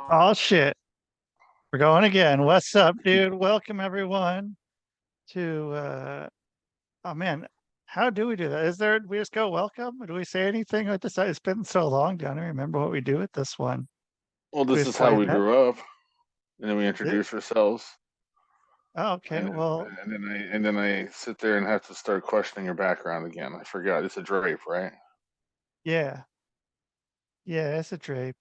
Oh shit. We're going again. What's up, dude? Welcome everyone to oh man, how do we do that? Is there we just go welcome? Do we say anything with this? It's been so long, I don't remember what we do with this one. Well, Do we this is just how play we that? grew up, and then we It- introduce ourselves, oh, okay, and well, and then I sit there and have to start questioning your background again. I forgot it's a drape, right? yeah. Yeah, it's a drape.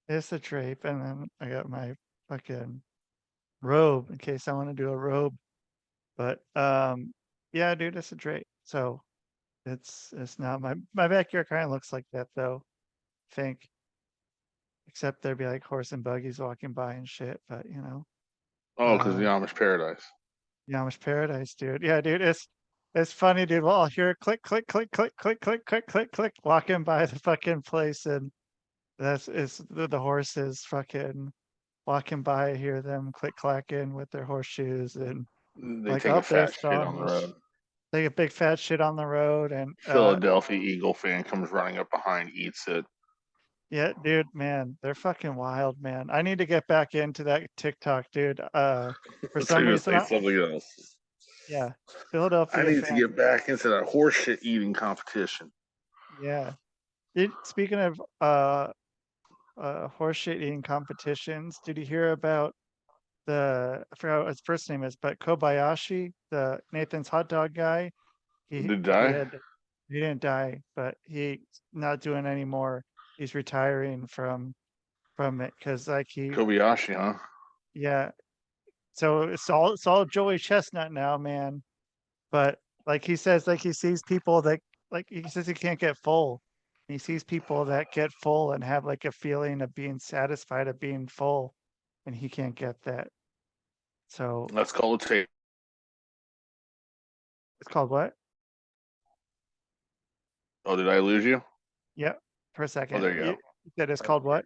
It's a drape. And then I got my fucking robe in case I want to do a robe. But yeah, dude, it's a drape. So it's not my backyard kind of looks like that though, I think. Except there'd be like horse and buggies walking by and shit. But Oh, because the uh, Amish paradise. Amish paradise, dude. Yeah, dude, it's funny, dude. Well, I'll hear click, click, click, click, click, click, click, click, click, walking by the fucking place, and that's it's the horses fucking walking by. I hear them click clacking with their horseshoes, and They like take a up fat there's the shit on the Amish. road. They get big fat shit on the road, and Philadelphia Eagle fan comes running up behind, eats it. yeah, dude, man, they're fucking wild, man. I need to get back into that TikTok, dude. For I was some going to reason, say something else. yeah, I Philadelphia need to fan. get back into that horse shit eating competition. Yeah. Speaking of horse shit eating competitions, did you hear about I forgot what his first name is, but Kobayashi, the Nathan's hot dog guy? Did He it he die? had he didn't die, but he's not doing anymore. He's retiring from it because like Kobayashi, huh? yeah. So it's all Joey Chestnut now, man. But like he says, like he sees people that like he says he can't get full. He sees people that get full and have like a feeling of being satisfied of being full, and he can't get that. So That's called a tape. it's called what? Oh, did I lose you? Yep. For a Oh, second. there you go. You said it's called what?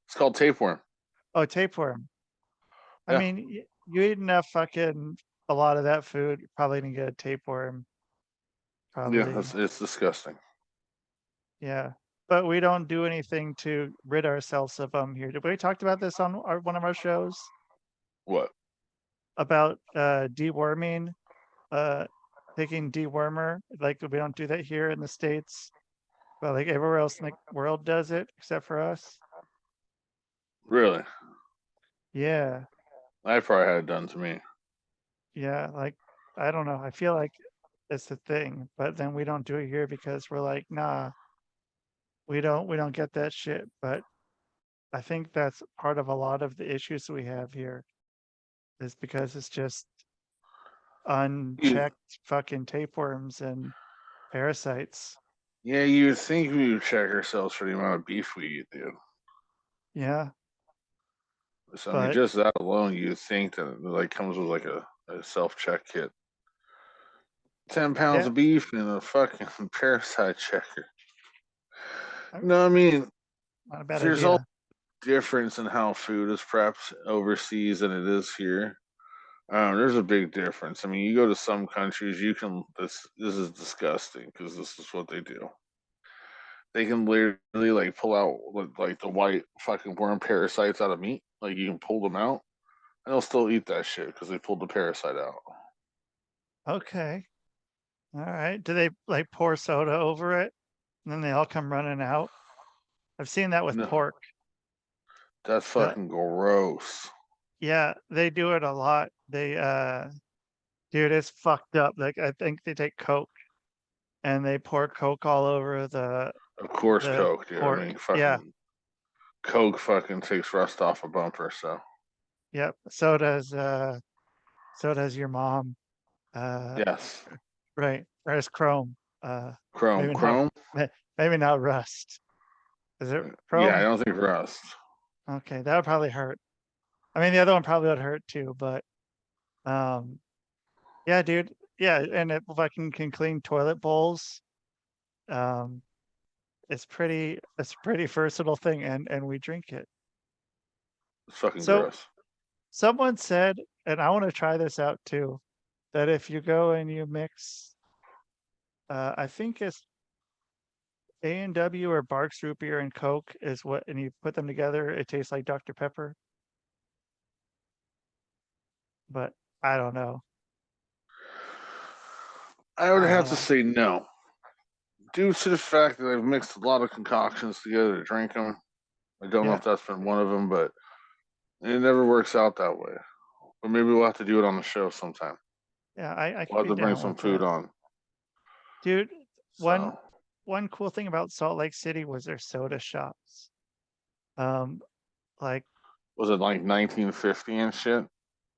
It's called tapeworm. Oh, tapeworm. I Yeah, mean, you eat enough fucking a lot of that food, you're probably gonna get a tapeworm. yeah, Probably. it's disgusting. Yeah. But we don't do anything to rid ourselves of them here. Did we talked about this on one of our shows What? about deworming, uh taking dewormer? Like we don't do that here in the States, but like everywhere else in the world does it except for us. Really? Yeah. I probably had it done to me. Yeah. Like I don't know. I feel like it's a thing, but then we don't do it here because we're like, nah, we don't get that shit. But I think that's part of a lot of the issues we have here is because it's just You, unchecked fucking tapeworms and parasites. yeah, you would think we would check ourselves for the amount of beef we eat, dude. Yeah, So I mean, but just that alone, you would think that it like comes with like a self check kit. 10 pounds yeah, of beef and a fucking parasite checker. I- No, I mean, not a bad there's all idea. difference in how food is prepped overseas than it is here. There's a big difference. I mean, you go to some countries, you can. This is disgusting because this is what they do. They can literally like pull out like the white fucking worm parasites out of meat. Like you can pull them out, and they'll still eat that shit because they pulled the parasite out. Okay, all right. Do they like pour soda over it and then they all come running out? I've seen that with No, pork. that's Uh, fucking gross. yeah, they do it a lot. Dude, it's fucked up. Like I think they take Coke and they pour Coke all over Of course, the Coke, dude. I pork. mean, Yeah, fucking Coke fucking takes rust off a bumper. So yep. So does your mom. Yes. Right. Or it's chrome. Chrome. Maybe not. Chrome? Maybe not rust. Is it Yeah, I chrome? don't think rust. Okay, that would probably hurt. I mean, the other one probably would hurt too, but um, yeah, dude. Yeah, and it fucking can clean toilet bowls. Um, it's a pretty versatile thing, and we drink it. It's fucking So gross. someone said, and I want to try this out too, that if you go and you mix, I think it's A&W or Barks root beer and Coke is what, and you put them together, it tastes like Dr. Pepper, but I don't know. I would I have don't to know. say no. Due to the fact that I've mixed a lot of concoctions together to drink them, I don't know Yeah, if that's been one of them, but it never works out that way. But maybe we'll have to do it on the show sometime. yeah, I We'll could have be to bring down some with food that. on. Dude, one So, one cool thing about Salt Lake City was their soda shops. Um, like, was it like 1950 and shit?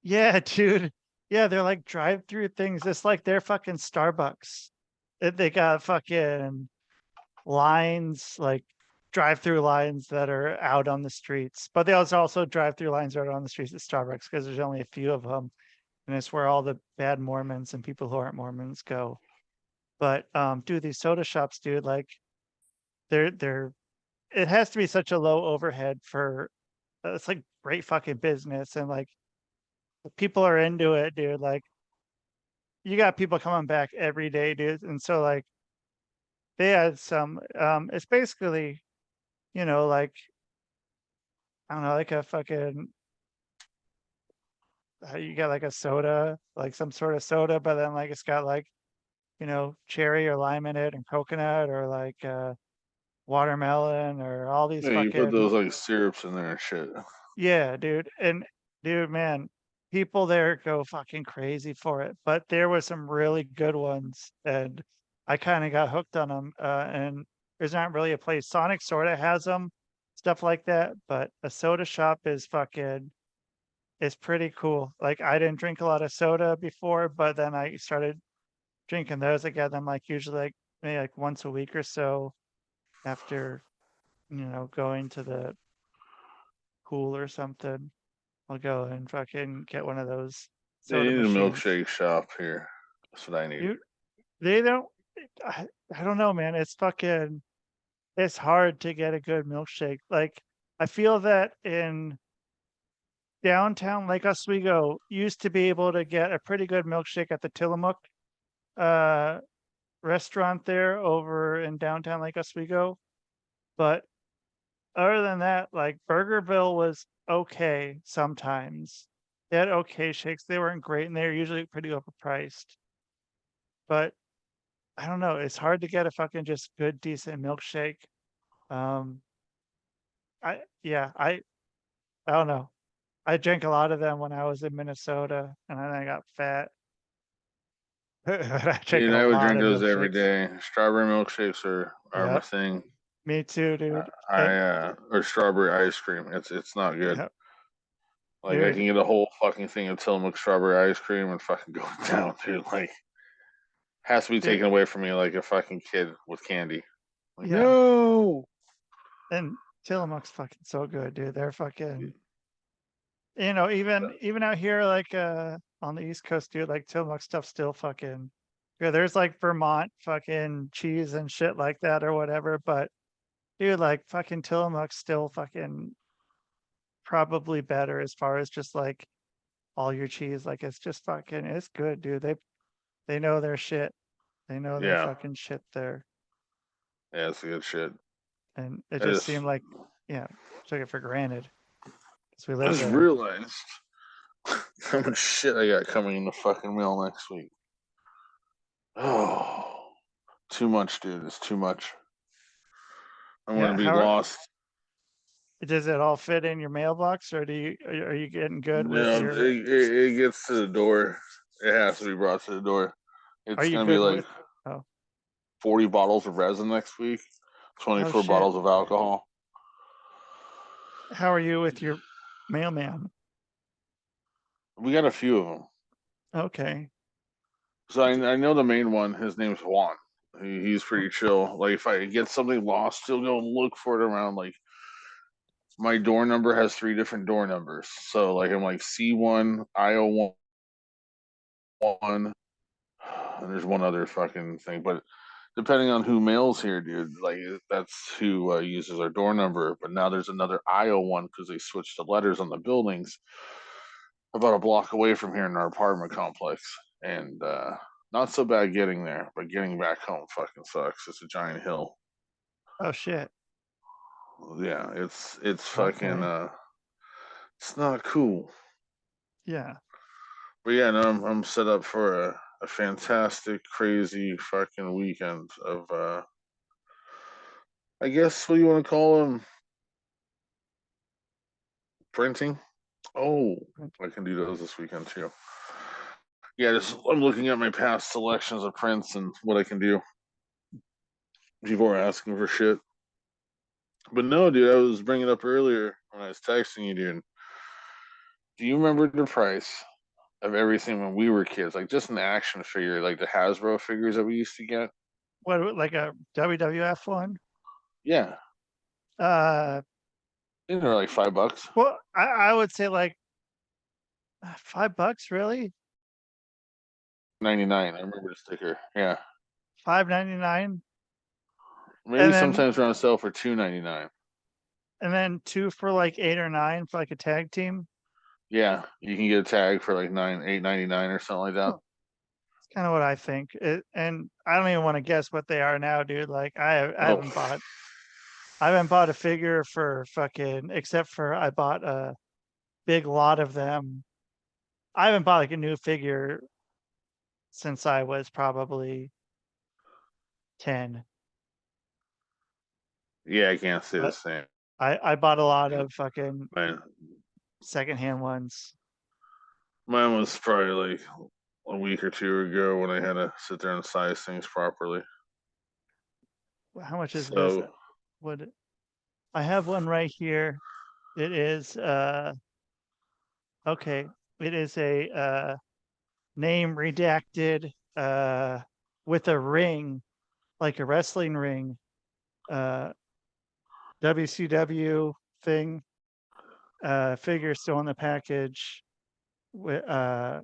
yeah, dude. Yeah, they're like drive-through things. It's like they're fucking Starbucks. They got fucking lines, like drive-through lines that are out on the streets. But they also drive-through lines that are on the streets at Starbucks because there's only a few of them, and it's where all the bad Mormons and people who aren't Mormons go. But dude, these soda shops, dude, like they're it has to be such a low overhead for it's like great fucking business and like people are into it, dude. Like you got people coming back every day, dude. And so like they had some it's basically, like I don't know, like a fucking you got like a soda, like some sort of soda, but then like it's got like, cherry or lime in it and coconut or like watermelon or all these Yeah, you put fucking those like syrups in there and shit. yeah, dude. And dude, man, people there go fucking crazy for it. But there were some really good ones, and I kind of got hooked on them. And there's not really a place. Sonic sort of has them, stuff like that. But a soda shop is pretty cool. Like I didn't drink a lot of soda before, but then I started drinking those. I get them like usually like maybe like once a week or so after going to the pool or something. I'll go and fucking get one of those They soda need a machines. milkshake shop here. That's what I need. You they don't I, I don't know, man. It's hard to get a good milkshake. Like I feel that in downtown Lake Oswego used to be able to get a pretty good milkshake at the Tillamook uh restaurant there over in downtown Lake Oswego. But other than that, like Burgerville was okay sometimes. They had okay shakes. They weren't great and they were usually pretty overpriced. But I don't know, it's hard to get a fucking just good, decent milkshake. Um, I yeah, I don't know. I drank a lot of them when I was in Minnesota, and then I got fat. But I drank Dude, a I would lot drink of those every milkshakes. day. Strawberry milkshakes are my Yep, thing. me too, dude. I And or strawberry ice cream. It's not good. yeah, Like I can dude. get a whole fucking thing of Tillamook strawberry ice cream and fucking go down, dude. Like has to be Dude, taken away from me like a fucking kid with candy. Like yeah. no. And Tillamook's fucking so good, dude. They're fucking, even out here, like on the East Coast, dude, like Tillamook stuff still fucking yeah, there's like Vermont fucking cheese and shit like that or whatever, but dude, like fucking Tillamook's still fucking probably better as far as just like all your cheese. Like it's just fucking it's good, dude. They know their shit. They know their Yeah, fucking shit there. yeah, it's good shit. And it I just just seemed like, yeah, took it for granted because we I live just there. realized how much shit I got coming in the fucking mail next week. Oh, too much, dude. It's too much. I'm gonna Yeah, be how lost. does it all fit in your mailbox or are you getting good with Yeah, your it gets to the door. It has to be brought to the door. are It's you gonna be good like with oh 40 bottles of resin next week, oh 24 shit. bottles of alcohol. How are you with your mailman? We got a few of them. Okay. So I know the main one. His name's Juan. He's pretty chill. Like if I get something lost, he'll go look for it around. Like my door number has 3 different door numbers. So like I'm like C1, IO1, and there's one other fucking thing. But depending on who mails here, dude, like that's who uses our door number. But now there's another IO1 because they switched the letters on the buildings about a block away from here in our apartment complex. And not so bad getting there, but getting back home fucking sucks. It's a giant hill. Oh shit. Yeah, it's fucking Okay. it's not cool. Yeah. But yeah, no, I'm set up for a fantastic, crazy fucking weekend of I guess what do you want to call them? Printing? Oh, I can do those this weekend too. Yeah, just I'm looking at my past selections of prints and what I can do. People are asking for shit. But no, dude, I was bringing up earlier when I was texting you, dude. Do you remember the price of everything when we were kids? Like just an action figure, like the Hasbro figures that we used to get? What, like a WWF one? Yeah, Uh, I think they're like $5. well, I would say like $5, really? 99. I remember the sticker. Yeah. $5.99, Maybe and then sometimes around sale for $2.99. two for like 8 or 9 for like a tag team. Yeah, you can get a tag for like 8.99 or something like that. Huh, it's kind of what I think. And I don't even want to guess what they are now, dude. Like Oh, I haven't bought a figure for fucking, except for I bought a big lot of them. I haven't bought like a new figure since I was probably 10, yeah, I can't say the but same. I bought a lot of fucking Man, secondhand ones. mine was probably like a week or two ago when I had to sit there and size things properly. How much is this? So, What I have one right here. It is okay. It is a name redacted with a ring, like a wrestling ring, uh WCW thing, figure still in the package with $8.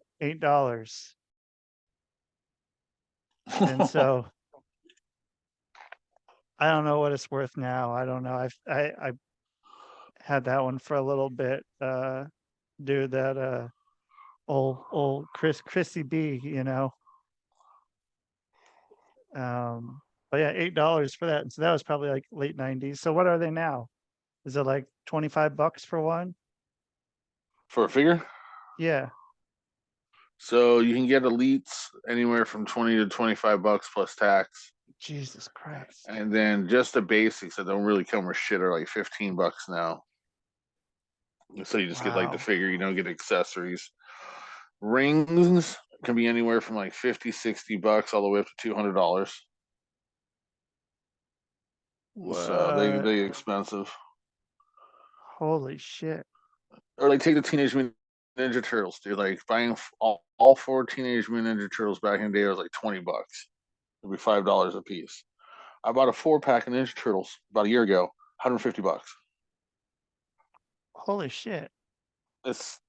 And so I don't know what it's worth now. I don't know. I had that one for a little bit. Dude, that old Chrissy B, you know. But yeah, $8 for that. And so that was probably like late 90s. So what are they now? Is it like $25 for one? for a figure, Yeah. so you can get elites anywhere from 20 to $25 plus tax. Jesus Christ. And then just the basics that don't really come with shit are like $15 now. So you just get like the Wow. figure, you don't get accessories. Rings can be anywhere from like 50, $60 all the way up to $200. So What? they get expensive. Holy shit. Or like take the Teenage Mutant Ninja Turtles, dude. Like buying all 4 Teenage Mutant Ninja Turtles back in the day was like $20. It'd be $5 a piece. I bought a 4 pack of Ninja Turtles about a year ago, $150. Holy shit. It's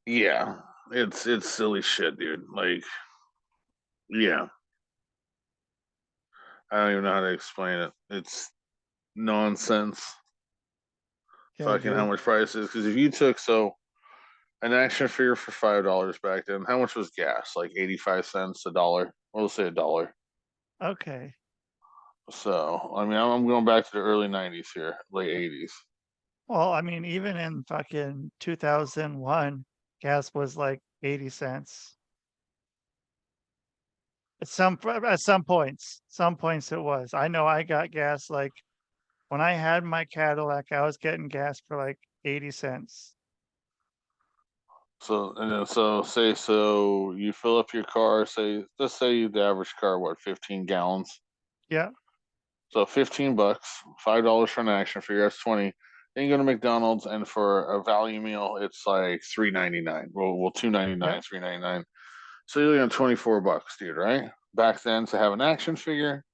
yeah, it's silly shit, dude. Like yeah, I don't even know how to explain it. It's nonsense. Yeah, Fucking how dude. much price is because if you took an action figure for $5 back then, how much was gas? Like 85 cents, a dollar. We'll say a dollar. Okay. So I mean, I'm going back to the early '90s here, late '80s. Well, I mean, even in fucking 2001, gas was like 80 cents. At some points it was. I know I got gas like when I had my Cadillac, I was getting gas for like 80 cents. So and then so you fill up your car. Say let's say the average car 15 gallons. Yeah. So $15, $5 for an action figure. That's 20. Then you go to McDonald's, and for a value meal, it's like $3.99. Well, $2.99, Yeah. $3.99. So you're looking at $24, dude, right? Back then, to have an action figure,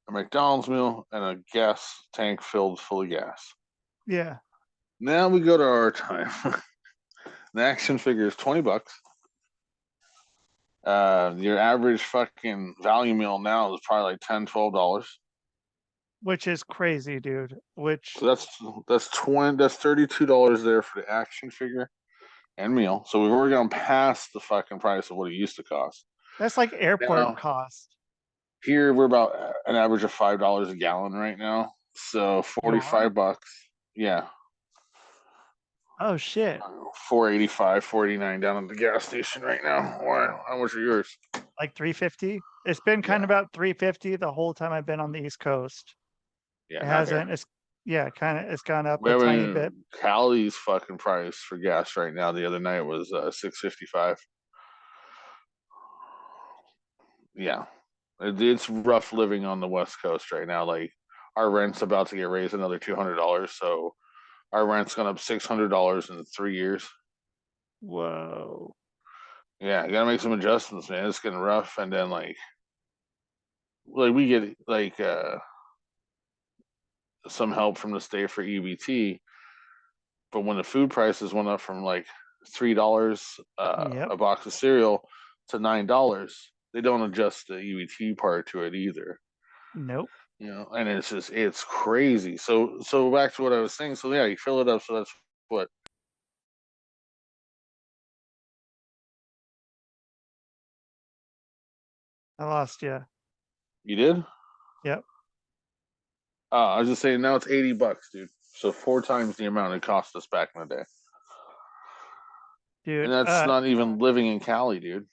a McDonald's meal, and a gas tank filled full of gas. Yeah. Now we go to our time. An action figure is $20. Your average fucking value meal now is probably like $10, $12. Which is crazy, dude. Which So that's $32 there for the action figure and meal. So we've already gone past the fucking price of what it used to cost. that's like airport Now cost. here we're about an average of $5 a gallon right now. So You are? $45. Yeah. Oh shit. 485, 489 down at the gas station right now. Wow. How much are yours? Like 350? It's been kind Yeah. of about 350 the whole time I've been on the East Coast. Yeah, It not here. hasn't. It's yeah, kind of. It's gone up We a tiny bit. haven't Cali's fucking price for gas right now. The other night was 655. Yeah. It's rough living on the West Coast right now. Like our rent's about to get raised another $200, so our rent's gone up $600 in 3 years. Whoa. Yeah, you gotta make some adjustments, man. It's getting rough, and then like we get like some help from the state for EBT, but when the food prices went up from like $3 Yep. a box of cereal to $9, they don't adjust the EBT part to it either. Nope. And it's crazy. So back to what I was saying. So yeah, you fill it up. So that's what I lost you. you did. Yep. I was just saying now it's $80, dude. So 4 times the amount it cost us back in the day, and Dude. that's not even living in Cali, dude.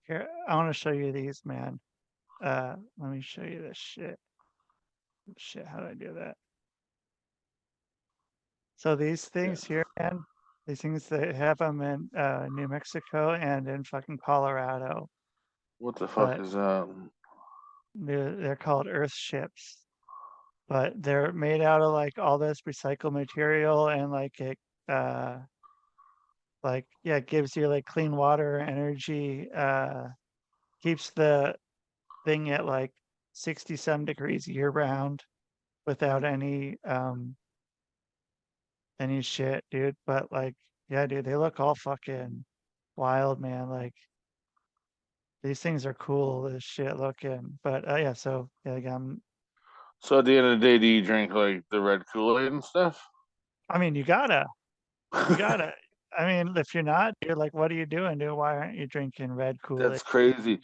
Here, I want to show you these, man. Let me show you this shit. Shit, how do I do that? So these Yeah. things here, man, these things they have them in New Mexico and in fucking Colorado, What the fuck but is that? they're called earth ships. But they're made out of like all this recycled material and like it like yeah, it gives you like clean water, energy, keeps the thing at like 60 some degrees year round without any shit, dude. But like, yeah, dude, they look all fucking wild, man. Like these things are cool as shit looking. But yeah, so yeah, again, So at the end of the day, do you drink like the red Kool-Aid and stuff? I mean, you gotta. I mean, if you're not, dude, like, what are you doing, dude? Why aren't you drinking red Kool-Aid? That's crazy.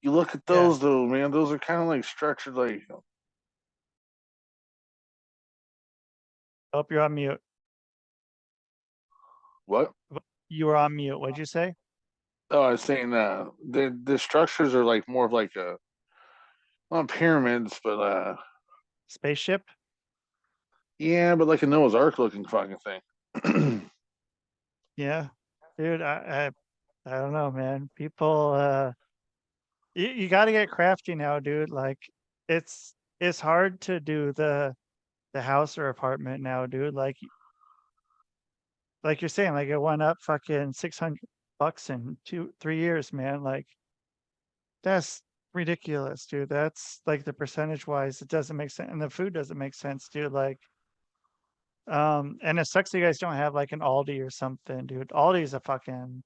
You look at Yeah. those though, man. Those are kind of like structured like Hope you're on mute. what? You were on mute. What'd you say? Oh, I was saying the structures are like more of like a not pyramids, but Spaceship? yeah, but like a Noah's Ark looking fucking thing. Yeah. Dude, I don't know, man. People you got to get crafty now, dude. Like it's hard to do the house or apartment now, dude. Like you're saying, like it went up fucking $600 in 2 3 years, man. Like that's ridiculous, dude. That's like the percentage wise, it doesn't make sense. And the food doesn't make sense, dude. Like, and it sucks you guys don't have like an Aldi or something, dude. Aldi's a fucking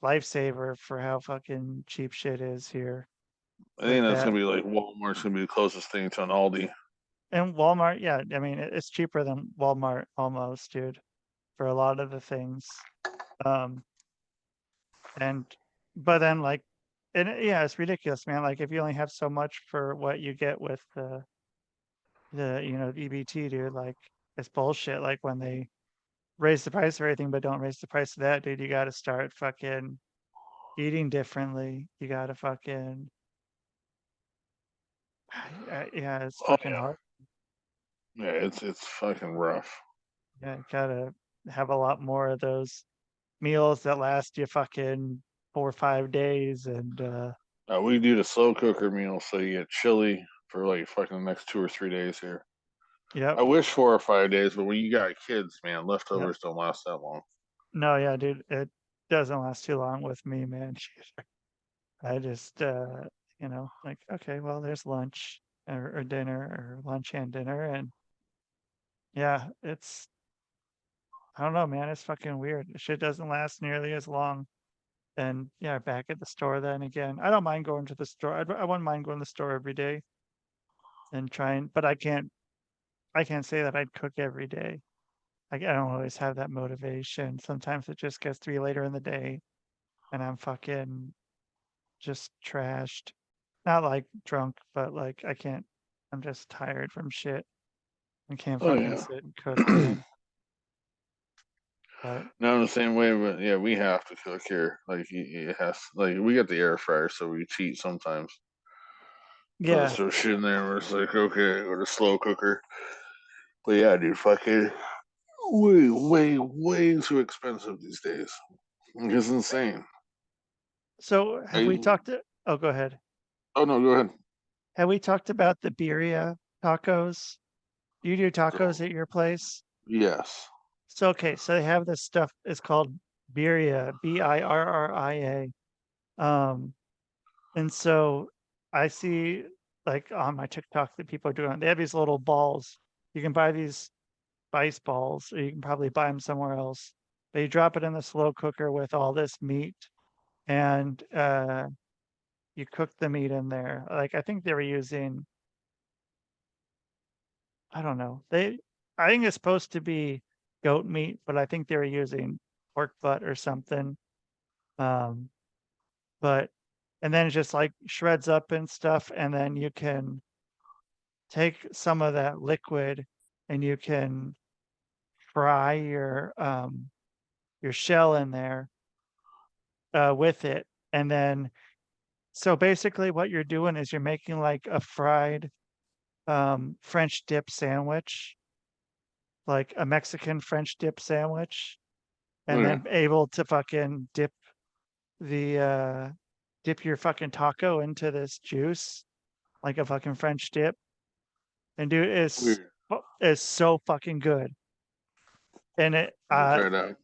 lifesaver for how fucking cheap shit is here. I Like think that's that. gonna be like Walmart's gonna be the closest thing to an Aldi. And Walmart, yeah, I mean, it's cheaper than Walmart almost, dude, for a lot of the things. Um, and but then like, and yeah, it's ridiculous, man. Like if you only have so much for what you get with the EBT, dude, like it's bullshit. Like when they raise the price of everything, but don't raise the price of that, dude, you got to start fucking eating differently. You got to fucking, yeah, it's Oh fucking yeah, hard. yeah. It's fucking rough. Yeah, gotta have a lot more of those meals that last you fucking 4 or 5 days and We do the slow cooker meal, so you get chili for like fucking the next 2 or 3 days here. Yep. I wish 4 or 5 days, but when you got kids, man, Yep. leftovers don't last that long. No, yeah, dude, it doesn't last too long with me, man. I just, like, okay, well, there's lunch or dinner or lunch and dinner. And yeah, I don't know, man. It's fucking weird. Shit doesn't last nearly as long. And yeah, back at the store then again. I don't mind going to the store. I wouldn't mind going to the store every day and trying, but I can't say that I'd cook every day. I don't always have that motivation. Sometimes it just gets to be later in the day and I'm fucking just trashed. Not like drunk, but like I'm just tired from shit. I can't Oh fucking yeah. sit and cook, man. But Not in the same way, but yeah, we have to cook here. Like it has, like we got the air fryer, so we cheat sometimes. Put yeah. some shit in there, and it's like okay, or the slow cooker. But yeah, dude, fucking way, way, way too expensive these days. It's insane. So I oh, go ahead. oh no, go ahead. Have we talked about the birria tacos? Do you do tacos So, at your place? yes. So, okay, so they have this stuff. It's called birria, birria. Um, and so I see like on my TikTok that people are doing, they have these little balls. You can buy these spice balls, or you can probably buy them somewhere else. But you drop it in the slow cooker with all this meat and you cook the meat in there. Like I think they were using, I don't know. I think it's supposed to be goat meat, but I think they were using pork butt or something. Um, but and then it just like shreds up and stuff, and then you can take some of that liquid and you can fry your shell in there with it. And then so basically what you're doing is you're making like a fried French dip sandwich, like a Mexican French dip sandwich, and Okay. then able to fucking the dip your fucking taco into this juice like a fucking French dip. And dude, Weird. it's so fucking good. And I'm gonna try it out.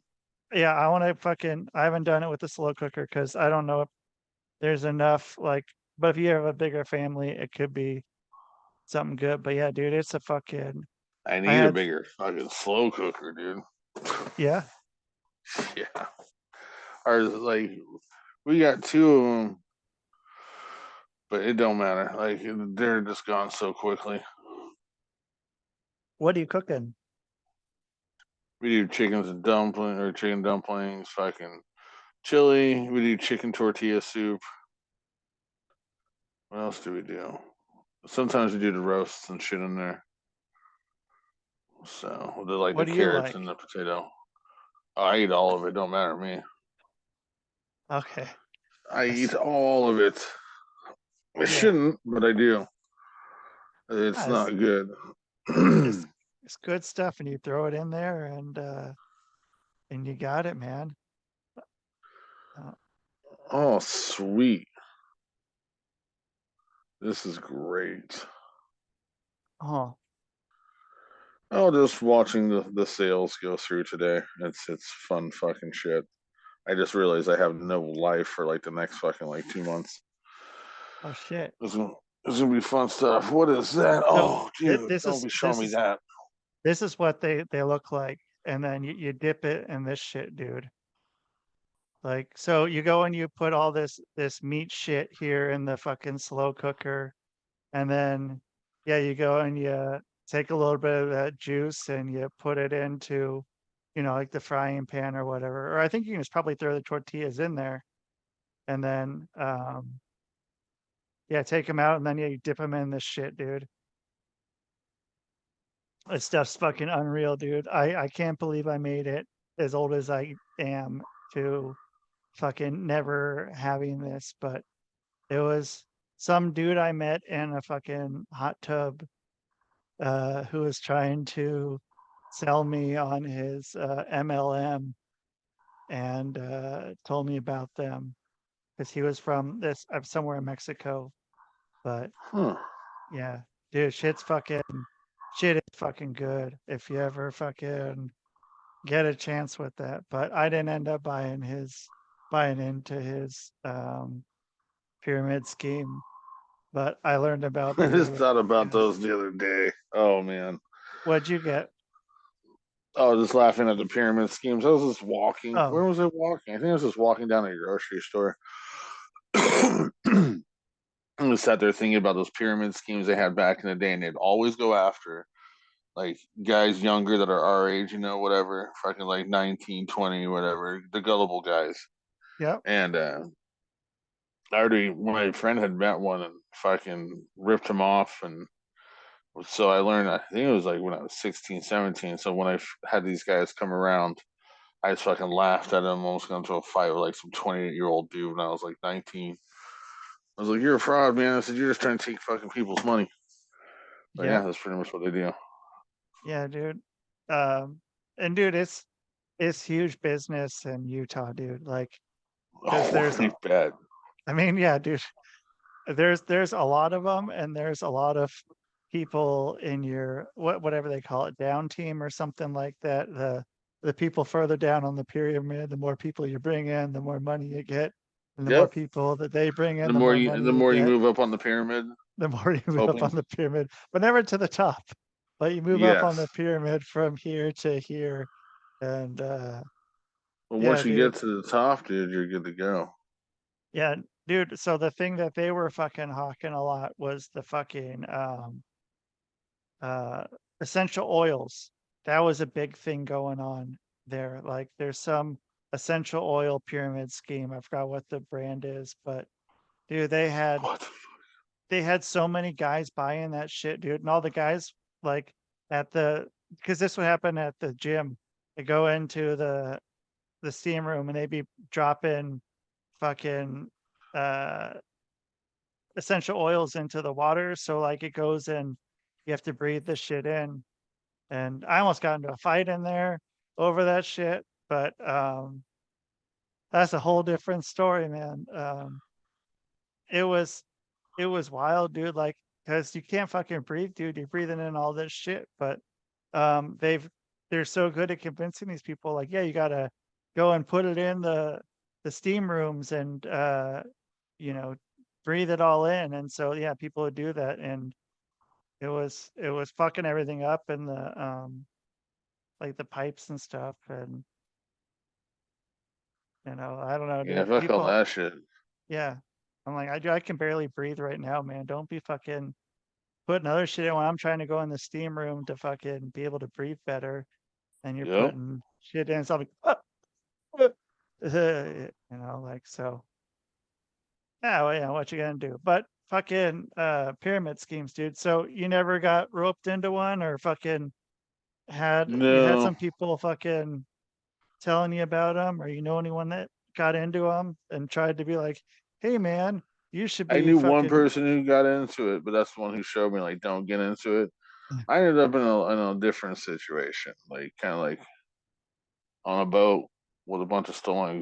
yeah, I haven't done it with the slow cooker because I don't know if there's enough like, but if you have a bigger family, it could be something good. But yeah, dude, it's a fucking, I I need a had, bigger fucking slow cooker, dude. yeah, Yeah. Or like we got two of them, but it don't matter. Like they're just gone so quickly. what are you cooking? We do chickens and dumpling or chicken dumplings, fucking chili. We do chicken tortilla soup. What else do we do? Sometimes we do the roasts and shit in there. So the like What the do you carrots like? and the potato. Oh, I eat all of it. Don't matter to me. Okay. I eat That's, all of it. I yeah. shouldn't, but I do. It's Ah, not good. it's, it's good stuff and you throw it in there and you got it, man. Uh, Oh, sweet. This is great. oh, Oh, just watching the sales go through today. It's fun fucking shit. I just realized I have no life for like the next fucking like 2 months. oh shit. It's gonna, it's gonna be fun stuff. What is that? So Oh, dude, this don't is be showing me that. this is what they look like, and then you dip it in this shit, dude. Like, so you go and you put all this meat shit here in the fucking slow cooker, and then yeah, you go and you take a little bit of that juice and you put it into, like the frying pan or whatever. Or I think you can just probably throw the tortillas in there, and then yeah, take them out, and then yeah, you dip them in this shit, dude. This stuff's fucking unreal, dude. I can't believe I made it as old as I am to fucking never having this, but it was some dude I met in a fucking hot tub who was trying to sell me on his MLM and told me about them because he was from this somewhere in Mexico. But Huh. yeah, dude, shit's fucking. shit is fucking good if you ever fucking get a chance with that. But I didn't end up buying into his pyramid scheme. But I learned about I just the thought about yeah. those the other day. Oh man. What'd you get? I was just laughing at the pyramid schemes. I was just walking. Oh, Where was I walking? I think I was just walking down a grocery store. I just sat there thinking about those pyramid schemes they had back in the day, and they'd always go after like guys younger that are our age, whatever, fucking like 19, 20, whatever, the gullible guys. yep, And my friend had met one and fucking ripped him off. And so I learned, I think it was like when I was 16, 17. So when had these guys come around, I just fucking laughed at him, almost got into a fight with like some 28-year-old dude when I was like 19. I was like, "You're a fraud, man." I said, "You're just trying to take fucking people's money." But yeah, yep, that's pretty much what they do. yeah, dude. Um, and dude, it's huge business in Utah, dude. Like, because Oh, there's, I bet. I mean, yeah, dude. There's a lot of them, and there's a lot of people in your whatever they call it, down team or something like that. The people further down on the pyramid, the more people you bring in, the more money you get, and the more Yep. people that they bring in, The the more more you money the you more you get. move up on the pyramid, The more you move up on hoping. the pyramid, but never to the top. But you move up on Yes. the pyramid from here to here, and But yeah, once you dude. get to the top, dude, you're good to go. Yeah, dude. So the thing that they were fucking hawking a lot was the fucking uh essential oils. That was a big thing going on there. Like there's some essential oil pyramid scheme. I forgot what the brand is, but dude, What? they had so many guys buying that shit, dude. And all the guys like at the because this would happen at the gym. They go into the steam room and they'd be dropping fucking uh essential oils into the water. So like it goes in, you have to breathe the shit in. And I almost got into a fight in there over that shit. But that's a whole different story, man. It was it was wild, dude. Like, cause you can't fucking breathe, dude. You're breathing in all this shit. But they're so good at convincing these people, like, yeah, you gotta go and put it in the steam rooms and you know, breathe it all in. And so yeah, people would do that. And it was fucking everything up in the like the pipes and stuff. And I don't know, Yeah, dude. fuck all People, that shit. yeah. I'm like, I can barely breathe right now, man. Don't be fucking putting other shit in when I'm trying to go in the steam room to fucking be able to breathe better, and you're Yep. putting shit in. So I'm like so. Yeah, well, yeah, what you gonna do? But fucking pyramid schemes, dude. So you never got roped into one, or fucking you had No, some people fucking telling you about them, or you know anyone that got into them and tried to be like, hey man, you should I be knew one fucking person who got into it, but that's the one who showed me like don't get into it. I ended up in a different situation, like kind of like on a boat with a bunch of stolen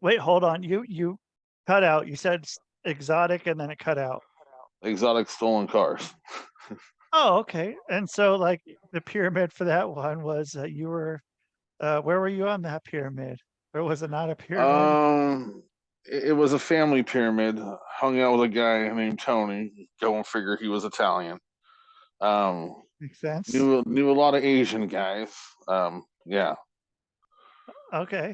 wait, hold on. You cut out. You said exotic and then it cut out. exotic stolen cars. Oh, okay. And so like the pyramid for that one was you were where were you on that pyramid? Or was it not a pyramid? It was a family pyramid. Hung out with a guy named Tony. Go and figure he was Italian. Um, Makes sense. knew a lot of Asian guys. Yeah, Okay.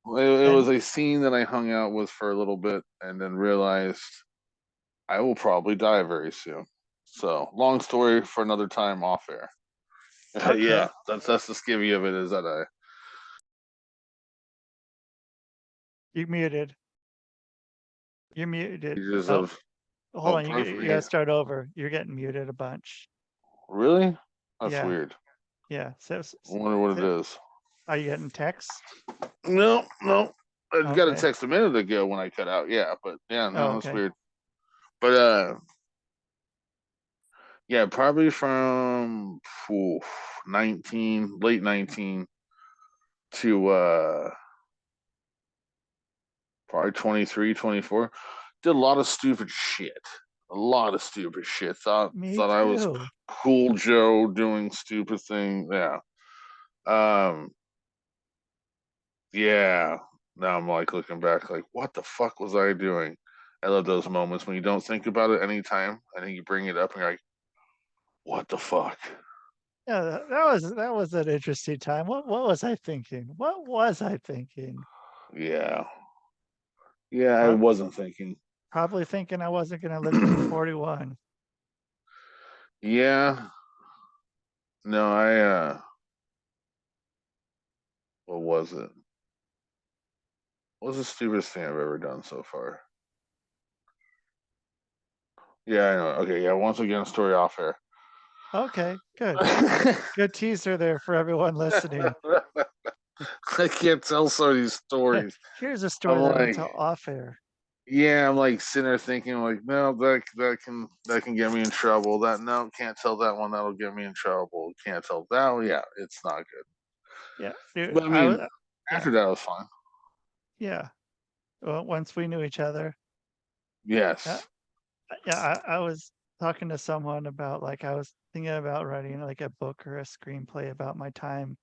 it And was a scene that I hung out with for a little bit, and then realized I will probably die very soon. So, long story for another time off air. okay. Yeah, that's the skivvy of it. Is that You muted. You're muted. just Oh, of hold oh, on. pardon You gotta me. start over. You're getting muted a bunch. Really? That's Yeah. weird. Yeah. So, I wonder what it so is. are you getting text? No, no. I got a Okay. text a minute ago when I cut out. Yeah, but yeah, Oh, no, that's okay. weird. But yeah, probably from phew, 19, late 19 to probably 23, 24. Did a lot of stupid shit. A lot of stupid shit. Thought Me thought I was too. cool Joe doing stupid thing. Yeah. Um. Yeah. Now I'm like looking back, like, what the fuck was I doing? I love those moments when you don't think about it anytime, and then you bring it up and you're like, what the fuck? Yeah, that was an interesting time. What was I thinking? What was I thinking? Yeah. Yeah, I Prob wasn't thinking. Probably thinking I wasn't gonna live to be 41. Yeah. No, what was it? What was the stupidest thing I've ever done so far? Yeah, I know. Okay, yeah, once again, story off air. Okay, good. Good teaser there for everyone listening. I can't tell some of these stories. Here's a I'm story that I'm gonna like, tell off air. yeah, I'm like sitting there thinking, like, no, that can get me in trouble. That no, can't tell that one. That'll get me in trouble. Can't tell that. One. Yeah, it's not good. Yeah, dude, But I I mean, was yeah, after that, it was fine. yeah. Well, once we knew each other, uh, Yes. yeah, I was talking to someone about like I was thinking about writing like a book or a screenplay about my time,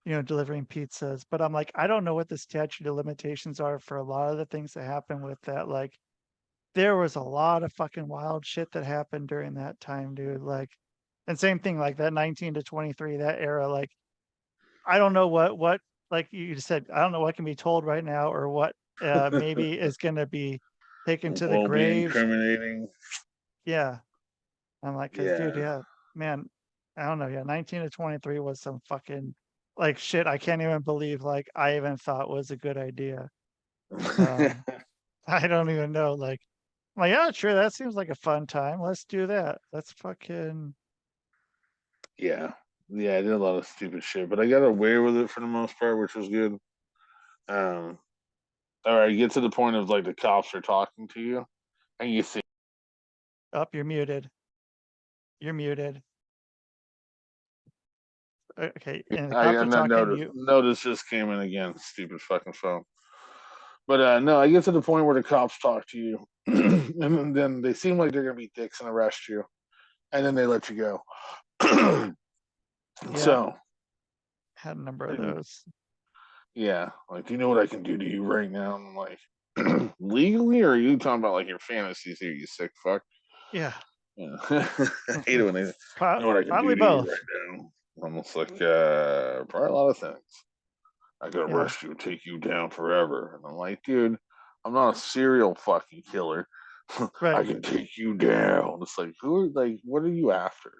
delivering pizzas. But I'm like, I don't know what the statute of limitations are for a lot of the things that happen with that. Like, there was a lot of fucking wild shit that happened during that time, dude. Like, and same thing, like that 19 to 23, that era. Like, I don't know what like you just said, I don't know what can be told right now or what maybe is gonna be taken to the Will be grave. incriminating. Yeah. I'm like, cause dude, Yeah. yeah, man, I don't know. Yeah, 19 to 23 was some fucking like shit. I can't even believe like I even thought was a good idea. Um, I don't even know. Like, yeah, sure, that seems like a fun time. Let's do that. Let's fucking Yeah. Yeah, I did a lot of stupid shit, but I got away with it for the most part, which was good. Um, all right, you get to the point of like the cops are talking to you, and you think, up. You're muted. You're muted. Okay, and the cops are and then talking to notice you. notice just came in again, stupid fucking phone. But no, I get to the point where the cops talk to you, and then they seem like they're gonna be dicks and arrest you, and then they let you go. Yeah, So, had a number of those. yeah, like, do you know what I can do to you right now? And I'm like, legally, or are you talking about like your fantasies here, you sick fuck? Yeah, Yeah. I hate it when they, you know what I can do probably to you both. right now. Almost like probably a lot of things. I could Yeah, arrest you, take you down forever. And I'm like, dude, I'm not a serial fucking killer. I right. can take you down. It's like, what are you after?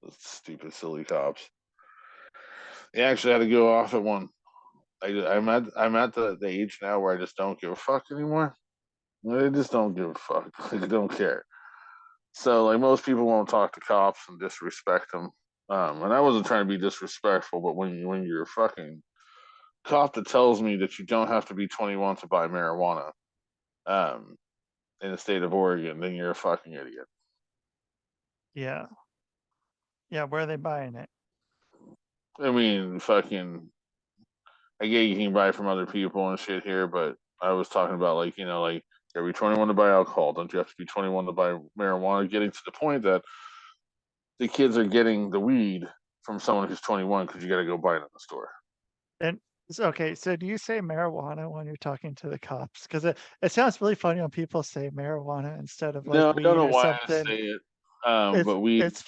Those stupid, silly cops. They actually had to go off at one. I'm at the age now where I just don't give a fuck anymore. I just don't give a fuck. I don't care. So like most people won't talk to cops and disrespect them. And I wasn't trying to be disrespectful, but when you're a fucking cop that tells me that you don't have to be 21 to buy marijuana, um, in the state of Oregon, then you're a fucking idiot. Yeah, yeah. Where are they buying it? I mean, fucking, I get you can buy from other people and shit here, but I was talking about like, like you gotta be 21 to buy alcohol. Don't you have to be 21 to buy marijuana? Getting to the point that the kids are getting the weed from someone who's 21 because you got to go buy it in the store. And okay, so do you say marijuana when you're talking to the cops? Because it sounds really funny when people say marijuana instead of like No, I don't weed know or why I something. say it, It's but weed, it's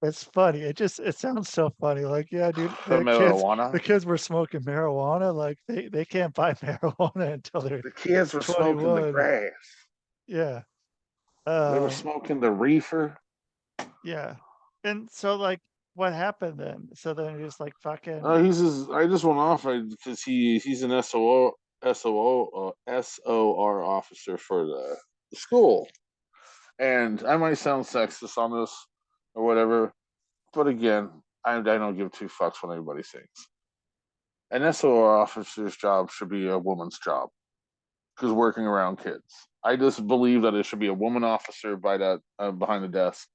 it's funny. It sounds so funny. Like, yeah, dude, the marijuana. kids were smoking marijuana. Like they can't buy marijuana until they're The kids were smoking the 21. grass. Yeah. They were Um, smoking the reefer. yeah. And so like what happened then? So then you're just like Oh, fucking he's just. I just went off because he's an SOR officer for the school, and I might sound sexist on this or whatever, but again, I don't give two fucks what anybody thinks. An SOR officer's job should be a woman's job because working around kids. I just believe that it should be a woman officer by that behind the desk.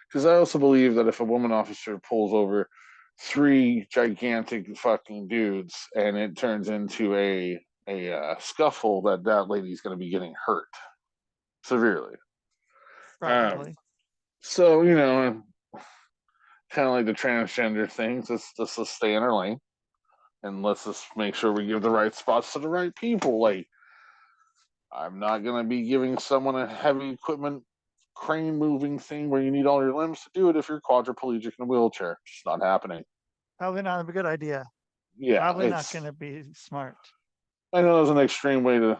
Because I also believe that if a woman officer pulls over three gigantic fucking dudes and it turns into a scuffle, that lady's going to be getting hurt severely. Um, Probably. so kind of like the transgender things. Let's stay in our lane and let's just make sure we give the right spots to the right people. Like, I'm not gonna be giving someone a heavy equipment crane moving thing where you need all your limbs to do it if you're quadriplegic in a wheelchair. It's not happening. Probably not a good idea. Yeah, Probably not it's. gonna be smart. I know it's an extreme way to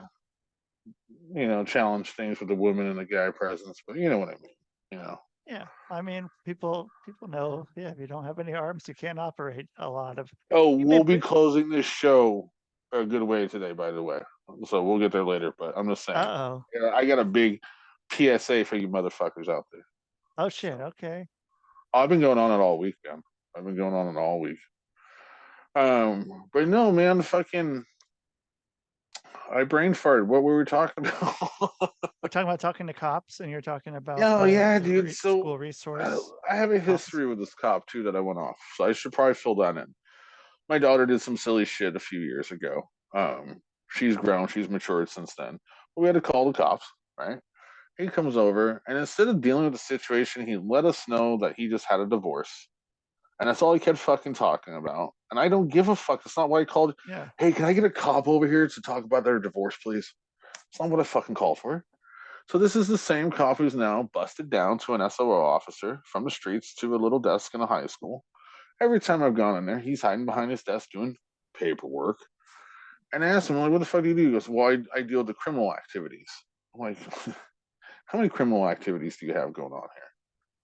challenge things with the woman and the guy presence, but you know what I mean. You know. Yeah. I mean, people know, yeah, if you don't have any arms, you can't operate a lot of Oh, you may we'll be closing this show a good way today, by the way. So we'll get there later, but I'm just saying. uh-oh. Yeah, I got a big PSA for you motherfuckers out there. Oh shit, So okay. I've been going on it all week, man. I've been going on it all week. But no, man, fucking, I brain farted. What were we talking about? We're talking about talking to cops and you're talking about Oh yeah, dude. So school resource I have a officer. history with this cop too that I went off, so I should probably fill that in. My daughter did some silly shit a few years ago. She's grown, she's matured since then. But we had to call the cops, right? He comes over, and instead of dealing with the situation, he let us know that he just had a divorce. And that's all he kept fucking talking about. And I don't give a fuck. It's not why I called. Yeah. Hey, can I get a cop over here to talk about their divorce, please? It's not what I fucking called for. So this is the same cop who's now busted down to an SOO officer from the streets to a little desk in a high school. Every time I've gone in there, he's hiding behind his desk doing paperwork. And I asked him, like, what the fuck do you do? He goes, well, I deal with the criminal activities. I'm like, how many criminal activities do you have going on here?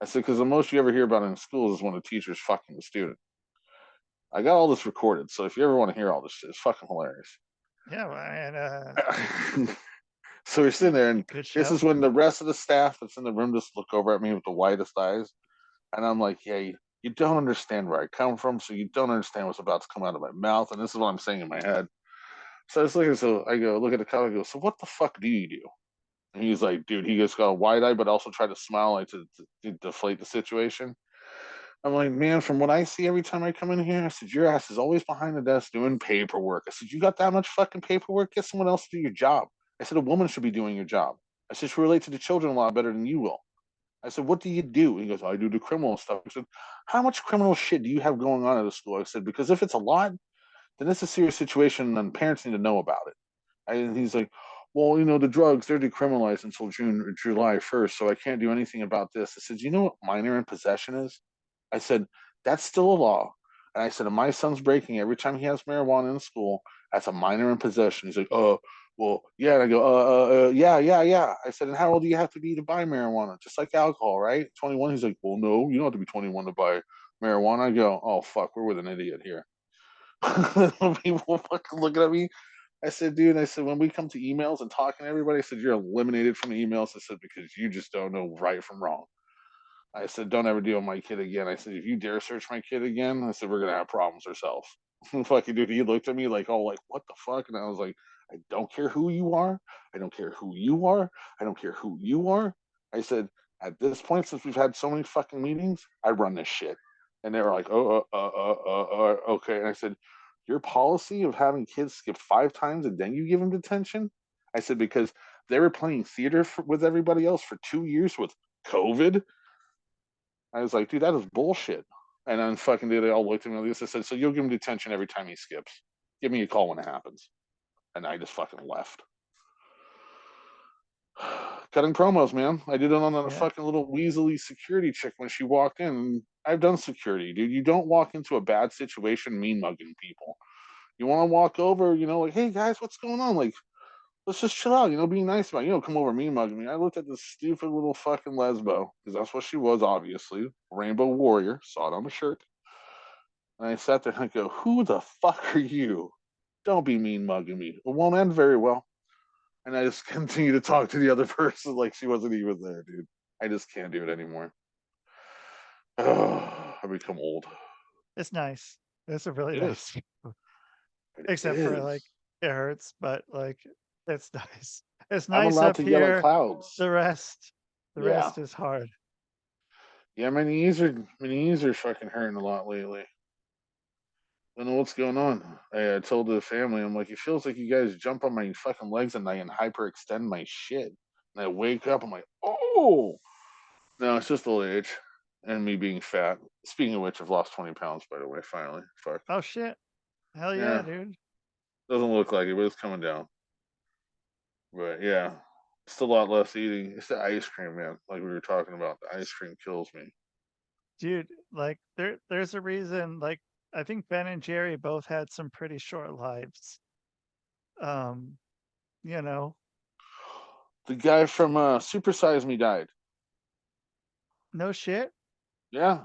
I said, because the most you ever hear about in schools is when the teacher's fucking the student. I got all this recorded, so if you ever want to hear all this shit, it's fucking hilarious. Yeah, well, and So we're sitting there, and good this show. is when the rest of the staff that's in the room just look over at me with the widest eyes. And I'm like, yeah, you don't understand where I come from, so you don't understand what's about to come out of my mouth. And this is what I'm saying in my head. So it's like, so I go, look at the cop, I go, so what the fuck do you do? And he's like, dude, he just got a wide eye, but also tried to smile like to deflate the situation. I'm like, man, from what I see every time I come in here, I said, your ass is always behind the desk doing paperwork. I said, you got that much fucking paperwork? Get someone else to do your job. I said, a woman should be doing your job. I said, she relates to the children a lot better than you will. I said, what do you do? He goes, I do the criminal stuff. I said, how much criminal shit do you have going on at the school? I said, because if it's a lot, then it's a serious situation and parents need to know about it. And he's like, well, the drugs, they're decriminalized until June or July 1st, so I can't do anything about this. I said, you know what minor in possession is? I said, that's still a law. And I said, and my son's breaking every time he has marijuana in school. That's a minor in possession. He's like, well, yeah. And I go, yeah, yeah, yeah. I said, and how old do you have to be to buy marijuana? Just like alcohol, right? 21. He's like, well, no, you don't have to be 21 to buy marijuana. I go, oh, fuck, we're with an idiot here. People fucking looking at me. I said, dude, I said, when we come to emails and talking to everybody, I said, you're eliminated from the emails. I said, because you just don't know right from wrong. I said, don't ever deal with my kid again. I said, if you dare search my kid again, I said, we're going to have problems ourselves. Fucking dude, he looked at me like, oh, like, what the fuck? And I was like, I don't care who you are. I don't care who you are. I don't care who you are. I said, at this point, since we've had so many fucking meetings, I run this shit. And they were like, okay. And I said, your policy of having kids skip 5 times and then you give them detention? I said, because they were playing theater with everybody else for 2 years with COVID. I was like, dude, that is bullshit. And then fucking dude, they all looked at me like this. I said, so you'll give him detention every time he skips. Give me a call when it happens. And I just fucking left. Cutting promos, man. I did it on a Yeah. fucking little weaselly security chick when she walked in. I've done security, dude. You don't walk into a bad situation mean mugging people. You want to walk over, like, hey guys, what's going on? Like, let's just chill out, be nice about it. Come over, mean mugging me. I looked at this stupid little fucking lesbo, because that's what she was, obviously. Rainbow warrior, saw it on the shirt. And I sat there and I go, who the fuck are you? Don't be mean mugging me. It won't end very well. And I just continue to talk to the other person like she wasn't even there, dude. I just can't do it anymore. I become old. It's nice. It's a really It is. nice It except for like is. it hurts, but like it's nice. It's I'm nice allowed up to yell at here. clouds. The Yeah. rest is hard. Yeah, my knees are fucking hurting a lot lately. I don't know what's going on. I told the family, I'm like, it feels like you guys jump on my fucking legs at night and hyperextend my shit. And I wake up, I'm like, oh. No, it's just old age and me being fat. Speaking of which, I've lost 20 pounds, by the way, finally. Fuck. Oh shit. Hell yeah, Yeah, dude. doesn't look like it, but it's coming down. But yeah, still a lot less eating. It's the ice cream, man. Like we were talking about, the ice cream kills me. Dude, like there's a reason, like I think Ben and Jerry both had some pretty short lives. Um, you know, The guy from Super Size Me died. no shit. Yeah,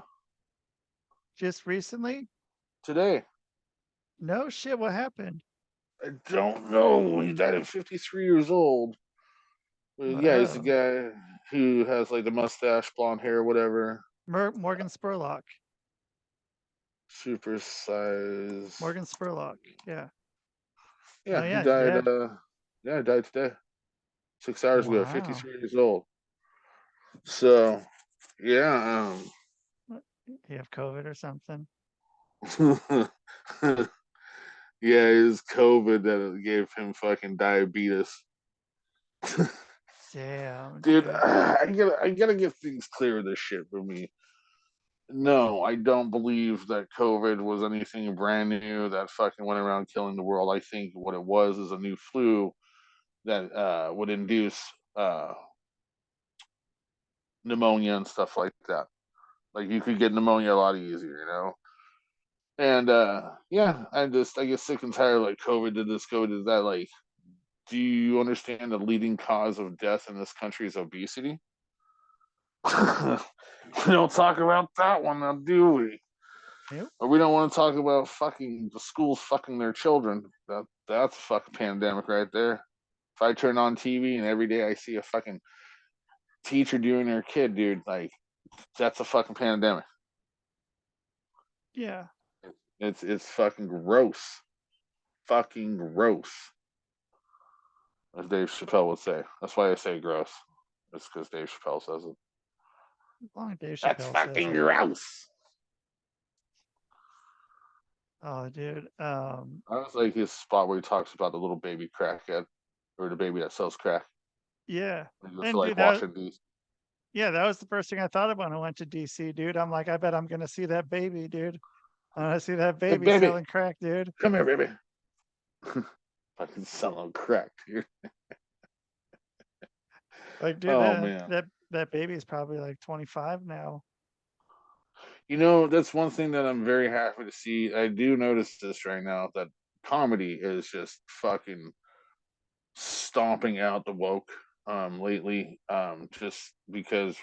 Just recently? today. No shit, what happened? I don't know. He died at 53 years old. Well, yeah, he's the Oh, guy who has like the mustache, blonde hair, whatever. Morgan Spurlock. Super size. Morgan Spurlock. Yeah. Yeah, Oh he yeah, he's died. dead. Yeah, he died today, 6 hours ago. Wow. 53 years old. So yeah, What- You have COVID or something? yeah, it was COVID that gave him fucking diabetes. Damn, Dude, dude. I gotta get things clear with this shit for me. No, I don't believe that COVID was anything brand new that fucking went around killing the world. I think what it was is a new flu that would induce uh, pneumonia and stuff like that. Like you could get pneumonia a lot easier, you know. And yeah, I get sick and tired of like COVID did this, COVID did that. Like, do you understand the leading cause of death in this country is obesity? We don't talk about that one now, do we? Nope. Or we don't want to talk about fucking the schools fucking their children. That's a fucking pandemic right there. If I turn on TV and every day I see a fucking teacher doing their kid, dude, like that's a fucking pandemic. Yeah. It's fucking gross. Fucking gross. As Dave Chappelle would say. That's why I say gross. It's because Dave Chappelle says it. As long as Dave That's Chappelle says fucking it. gross. Oh, dude. I was like his spot where he talks about the little baby crackhead or the baby that sells crack. Yeah. He goes to And like dude, that Washington D.C. yeah, that was the first thing I thought of when I went to DC, dude. I'm like, I bet I'm gonna see that baby, dude. I'm gonna see that Hey baby baby, selling crack, dude. come here, baby. Fucking selling crack, dude. Like, dude, Oh that man. that that baby is probably like 25 now. You know, that's one thing that I'm very happy to see. I do notice this right now that comedy is just fucking stomping out the woke lately. Just because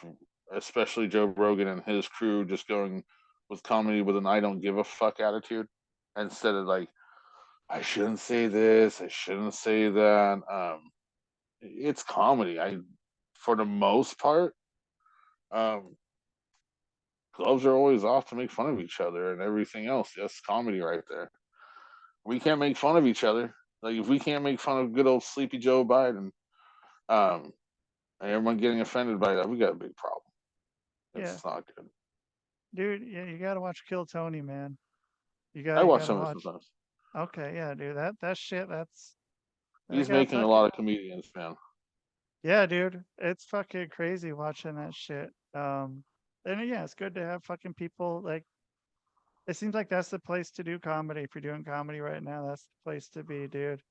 especially Joe Rogan and his crew just going with comedy with an I don't give a fuck attitude instead of like I shouldn't say this, I shouldn't say that. It's comedy. I for the most part, um, gloves are always off to make fun of each other and everything else. That's comedy right there. We can't make fun of each other. Like if we can't make fun of good old Sleepy Joe Biden, um, and everyone getting offended by that, we got a big problem. Yeah, It's not good. dude. Yeah, you gotta watch Kill Tony, man. I You watch gotta some of it watch. sometimes. Okay, yeah, dude. That shit. That's that He's got making a fucking. lot of comedians, man. Yeah, dude. It's fucking crazy watching that shit. And yeah, it's good to have fucking people like. It seems like that's the place to do comedy. If you're doing comedy right now, that's the place to be, dude.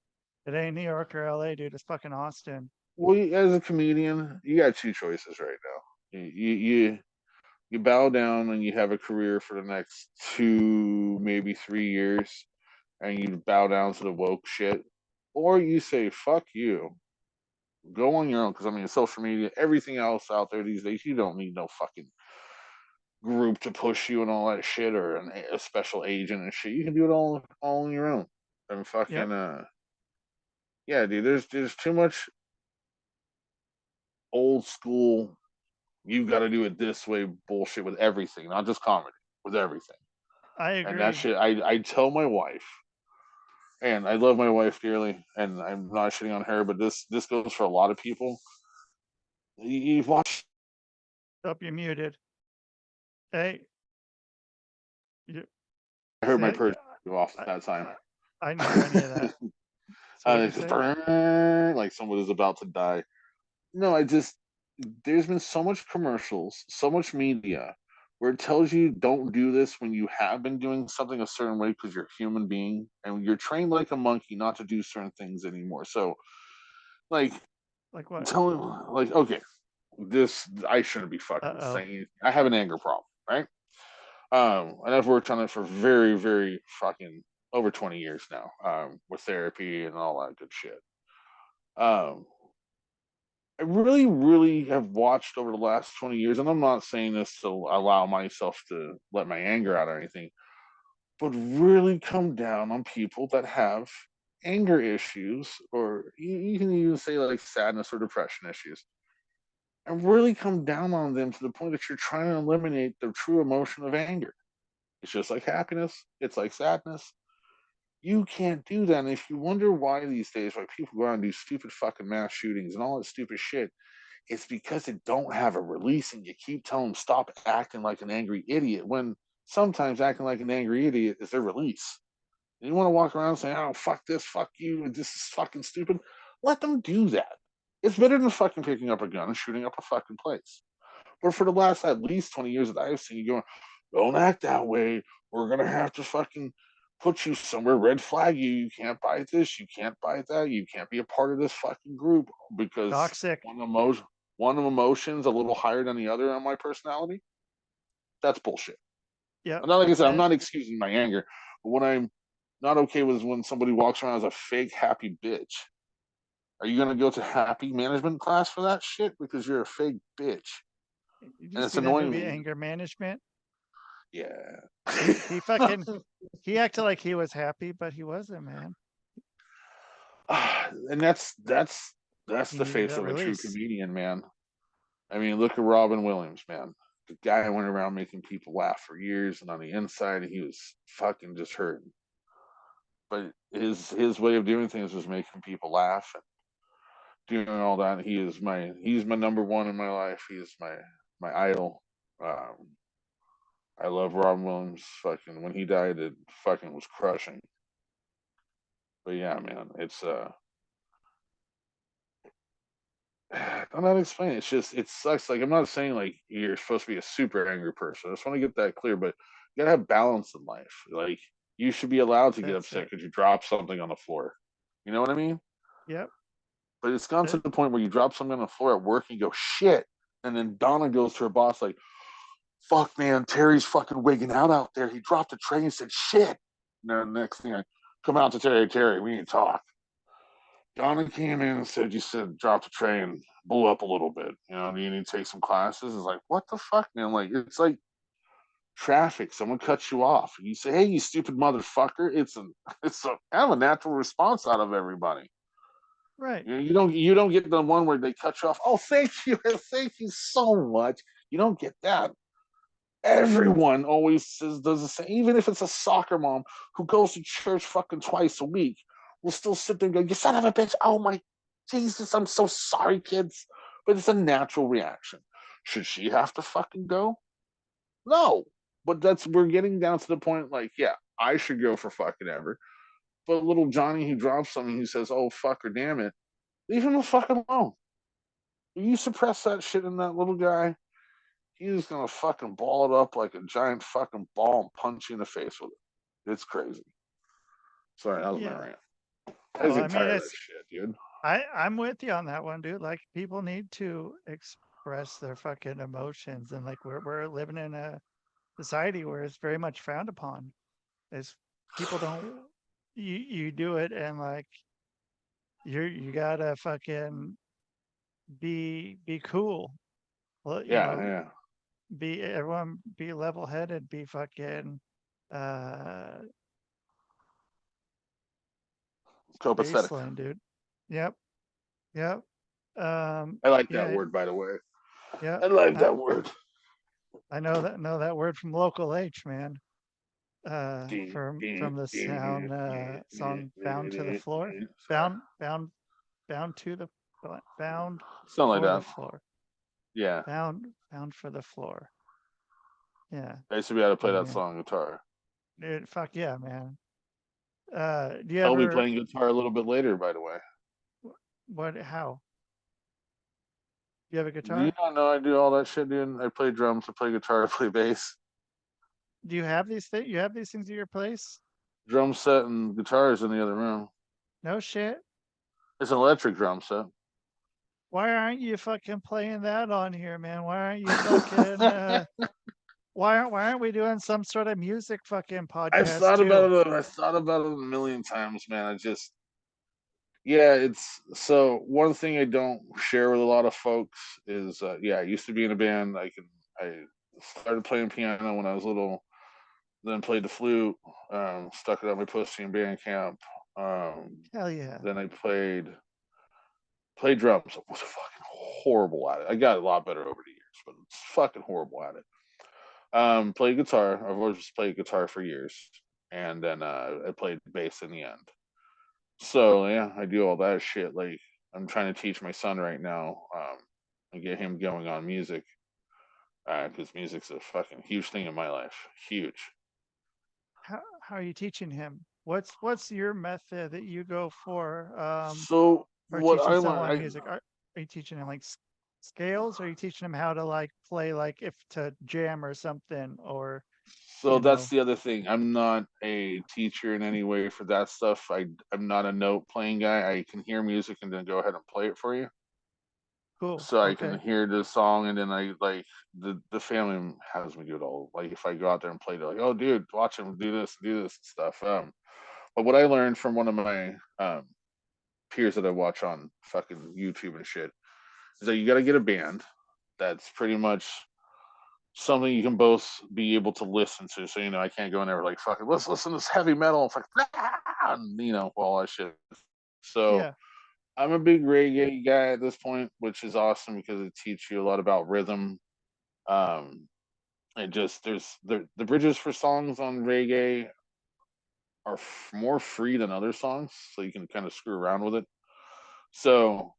It ain't New York or LA, dude. It's fucking Austin. Well, as a comedian, you got two choices right now. You bow down and you have a career for the next 2, maybe 3 years, and you bow down to the woke shit, or you say fuck you, go on your own. Because I mean, social media, everything else out there these days, you don't need no fucking group to push you and all that shit, or a special agent and shit. You can do it all on your own. And Yep. fucking yeah, dude. There's too much old school. You got to do it this way bullshit with everything, not just comedy, with everything. I And that agree. shit, I tell my wife, and I love my wife dearly, and I'm not shitting on her, but this goes for a lot of people. You've watched. Up, you're muted. Hey, you I heard my say purse go off I, that time. I didn't hear any of that. So what'd you It's just say? like someone is about to die. No, I just there's been so much commercials, so much media where it tells you don't do this when you have been doing something a certain way because you're a human being and you're trained like a monkey not to do certain things anymore. So, like, Like what? telling, like, okay, this, I shouldn't be fucking Uh-oh. saying, I have an anger problem, right? And I've worked on it for very, very fucking over 20 years now, with therapy and all that good shit. Um, I really, really have watched over the last 20 years, and I'm not saying this to allow myself to let my anger out or anything, but really come down on people that have anger issues, or you can even say like sadness or depression issues, and really come down on them to the point that you're trying to eliminate the true emotion of anger. It's just like happiness, it's like sadness. You can't do that. And if you wonder why these days, why people go out and do stupid fucking mass shootings and all that stupid shit, it's because they don't have a release, and you keep telling them stop acting like an angry idiot when sometimes acting like an angry idiot is their release. And you want to walk around saying, "Oh, fuck this, fuck you, and this is fucking stupid." Let them do that. It's better than fucking picking up a gun and shooting up a fucking place. But for the last at least 20 years that I've seen you going, don't act that way. We're gonna have to fucking put you somewhere, red flag you. You can't buy this, you can't buy that, you can't be a part of this fucking group because Toxic. one emotion one of emotions a little higher than the other on my personality. That's bullshit. Yep. And not like I said, I'm And not excusing my anger, but what I'm not okay with is when somebody walks around as a fake happy bitch. Are you gonna go to happy management class for that shit? Because you're a fake bitch. did you And it's see that annoying movie me. Anger Management? Yeah. He fucking he acted like he was happy, but he wasn't, man. And that's He the needed face that of a true release. comedian, man. I mean, look at Robin Williams, man. The guy went around making people laugh for years, and on the inside, he was fucking just hurting. But his way of doing things was making people laugh and doing all that. He's my number one in my life. He is my idol. Um, I love Robin Williams. Fucking when he died, it fucking was crushing. But yeah, man, it's I'm not explaining. It's just it sucks. Like I'm not saying like you're supposed to be a super angry person. I just want to get that clear. But you gotta have balance in life. Like you should be allowed to get That's upset it. because you drop something on the floor. You know what I mean? Yep. But it's gone to That, the point where you drop something on the floor at work and you go shit, and then Donna goes to her boss like, "Fuck man, Terry's fucking wigging out there. He dropped a tray and said shit." And then the next thing I come out to Terry, we need to talk. Donna came in and said, "You said drop the tray and blew up a little bit. You know, do you need to take some classes?" It's like, what the fuck, man? Like, it's like traffic. Someone cuts you off. And you say, "Hey, you stupid motherfucker." It's a kind of a natural response out of everybody. right. You don't get the one where they cut you off. Oh, thank you, thank you so much. You don't get that. Everyone always does the same. Even if it's a soccer mom who goes to church fucking twice a week, will still sit there and go, "You son of a bitch! Oh my Jesus, I'm so sorry, kids." But it's a natural reaction. Should she have to fucking go? No. But we're getting down to the point like, yeah, I should go for fucking ever. But little Johnny who drops something, who says, "Oh fuck or damn it," leave him the fuck alone. You suppress that shit in that little guy, he's gonna fucking ball it up like a giant fucking ball and punch you in the face with it. It's crazy. Sorry, that was my Yeah. rant. I Oh, just I get mean, tired of that it's shit, dude. I'm with you on that one, dude. Like people need to express their fucking emotions, and like we're living in a society where it's very much frowned upon. Is people don't you do it and like you gotta fucking be cool. Well, Yeah, yeah. be everyone be level headed, be fucking uh Copacetic. baseline, dude. Yep, yep. I like that Yeah, word, by the way. yep. I like I, that word. I know that word from local H, man. From the song "Bound to the Floor," Sorry. bound to the bound Something like for the that. floor, Yeah. bound for the floor. Yeah, I used to be able to play I that mean, song guitar. dude, fuck yeah, man. Do you I'll be ever playing guitar a little bit later, by the way. what? How? You have a Do you guitar? not know I do all that shit, dude? I play drums, I play guitar, I play bass. Do you have these things? You have these things at your place? Drum set and guitar is in the other room. No shit. It's an electric drum set. Why aren't you fucking playing that on here, man? Why aren't you fucking why aren't we doing some sort of music fucking I've podcast thought too? about it. I've thought about it a million times, man. I just, yeah, it's so one thing I don't share with a lot of folks is, yeah, I used to be in a band. I started playing piano when I was little, then played the flute, stuck it on my pussy in band camp. Um, Hell yeah. then I played drums. I was fucking horrible at it. I got a lot better over the years, but it's fucking horrible at it. Played guitar. I've always just played guitar for years, and then I played bass in the end. So yeah, I do all that shit. Like I'm trying to teach my son right now, and get him going on music, because music's a fucking huge thing in my life. Huge. How are you teaching him? What's your method that you go for So for what teaching I learned, someone music? Are you teaching him like scales? Or are you teaching him how to like play like if to jam or something or so you that's know, the other thing. I'm not a teacher in any way for that stuff. I'm not a note playing guy. I can hear music and then go ahead and play it for you. cool. So I can Okay. hear the song, and then I like the family has me do it all. Like if I go out there and play, they're like, "Oh, dude, watch him do this and stuff." But what I learned from one of my peers that I watch on fucking YouTube and shit is that you got to get a band that's pretty much something you can both be able to listen to. So I can't go in there like fucking let's listen to this heavy metal, fucking, and, all that shit. So Yeah. I'm a big reggae guy at this point, which is awesome because it teaches you a lot about rhythm. Um, and just there's the bridges for songs on reggae are more free than other songs, so you can kind of screw around with it. So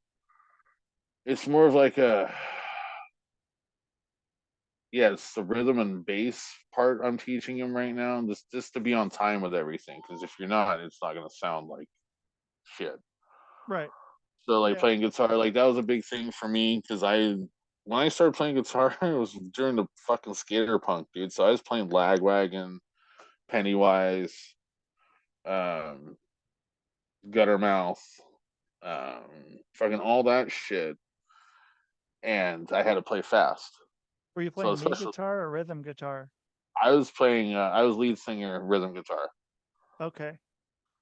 it's more of like a, yeah, it's the rhythm and bass part I'm teaching him right now, just to be on time with everything. Because if you're not, it's not gonna sound like shit. Right. So like Yeah. playing guitar, like that was a big thing for me because when I started playing guitar, it was during the fucking skater punk, dude. So I was playing Lagwagon, Pennywise, um, Guttermouth, fucking all that shit, and I had to play fast. Were you So playing lead especially, guitar or rhythm guitar? I was lead singer, rhythm guitar. Okay.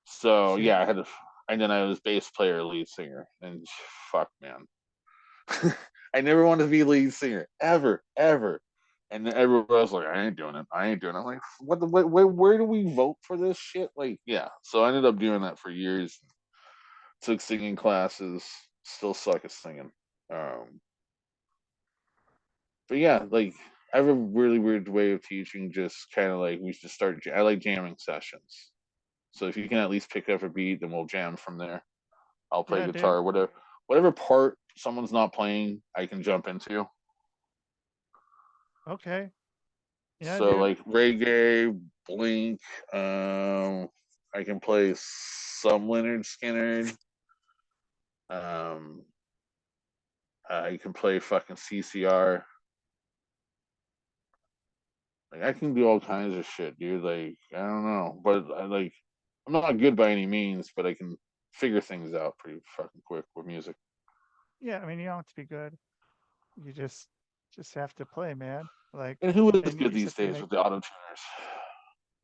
So Shit. yeah, and then I was bass player, lead singer, and fuck, man, I never wanted to be lead singer ever, ever. And then everyone was like, "I ain't doing it. I ain't doing it." I'm like, "What? Where do we vote for this shit?" Like, yeah. So I ended up doing that for years. Took singing classes. Still suck at singing. Um, but yeah, like I have a really weird way of teaching. Just kind of like we should start. I like jamming sessions. So if you can at least pick up a beat, then we'll jam from there. I'll play Yeah, dude. guitar, whatever part someone's not playing, I can jump into. Okay. Yeah, So dude. like reggae, Blink, I can play some Leonard Skinner. Um, I can play fucking CCR. Like I can do all kinds of shit, dude. Like I don't know, but I'm not good by any means, but I can figure things out pretty fucking quick with music. Yeah, I mean you don't have to be good. You just have to play, man. Like And who is and good you these said you days make with the auto tuners?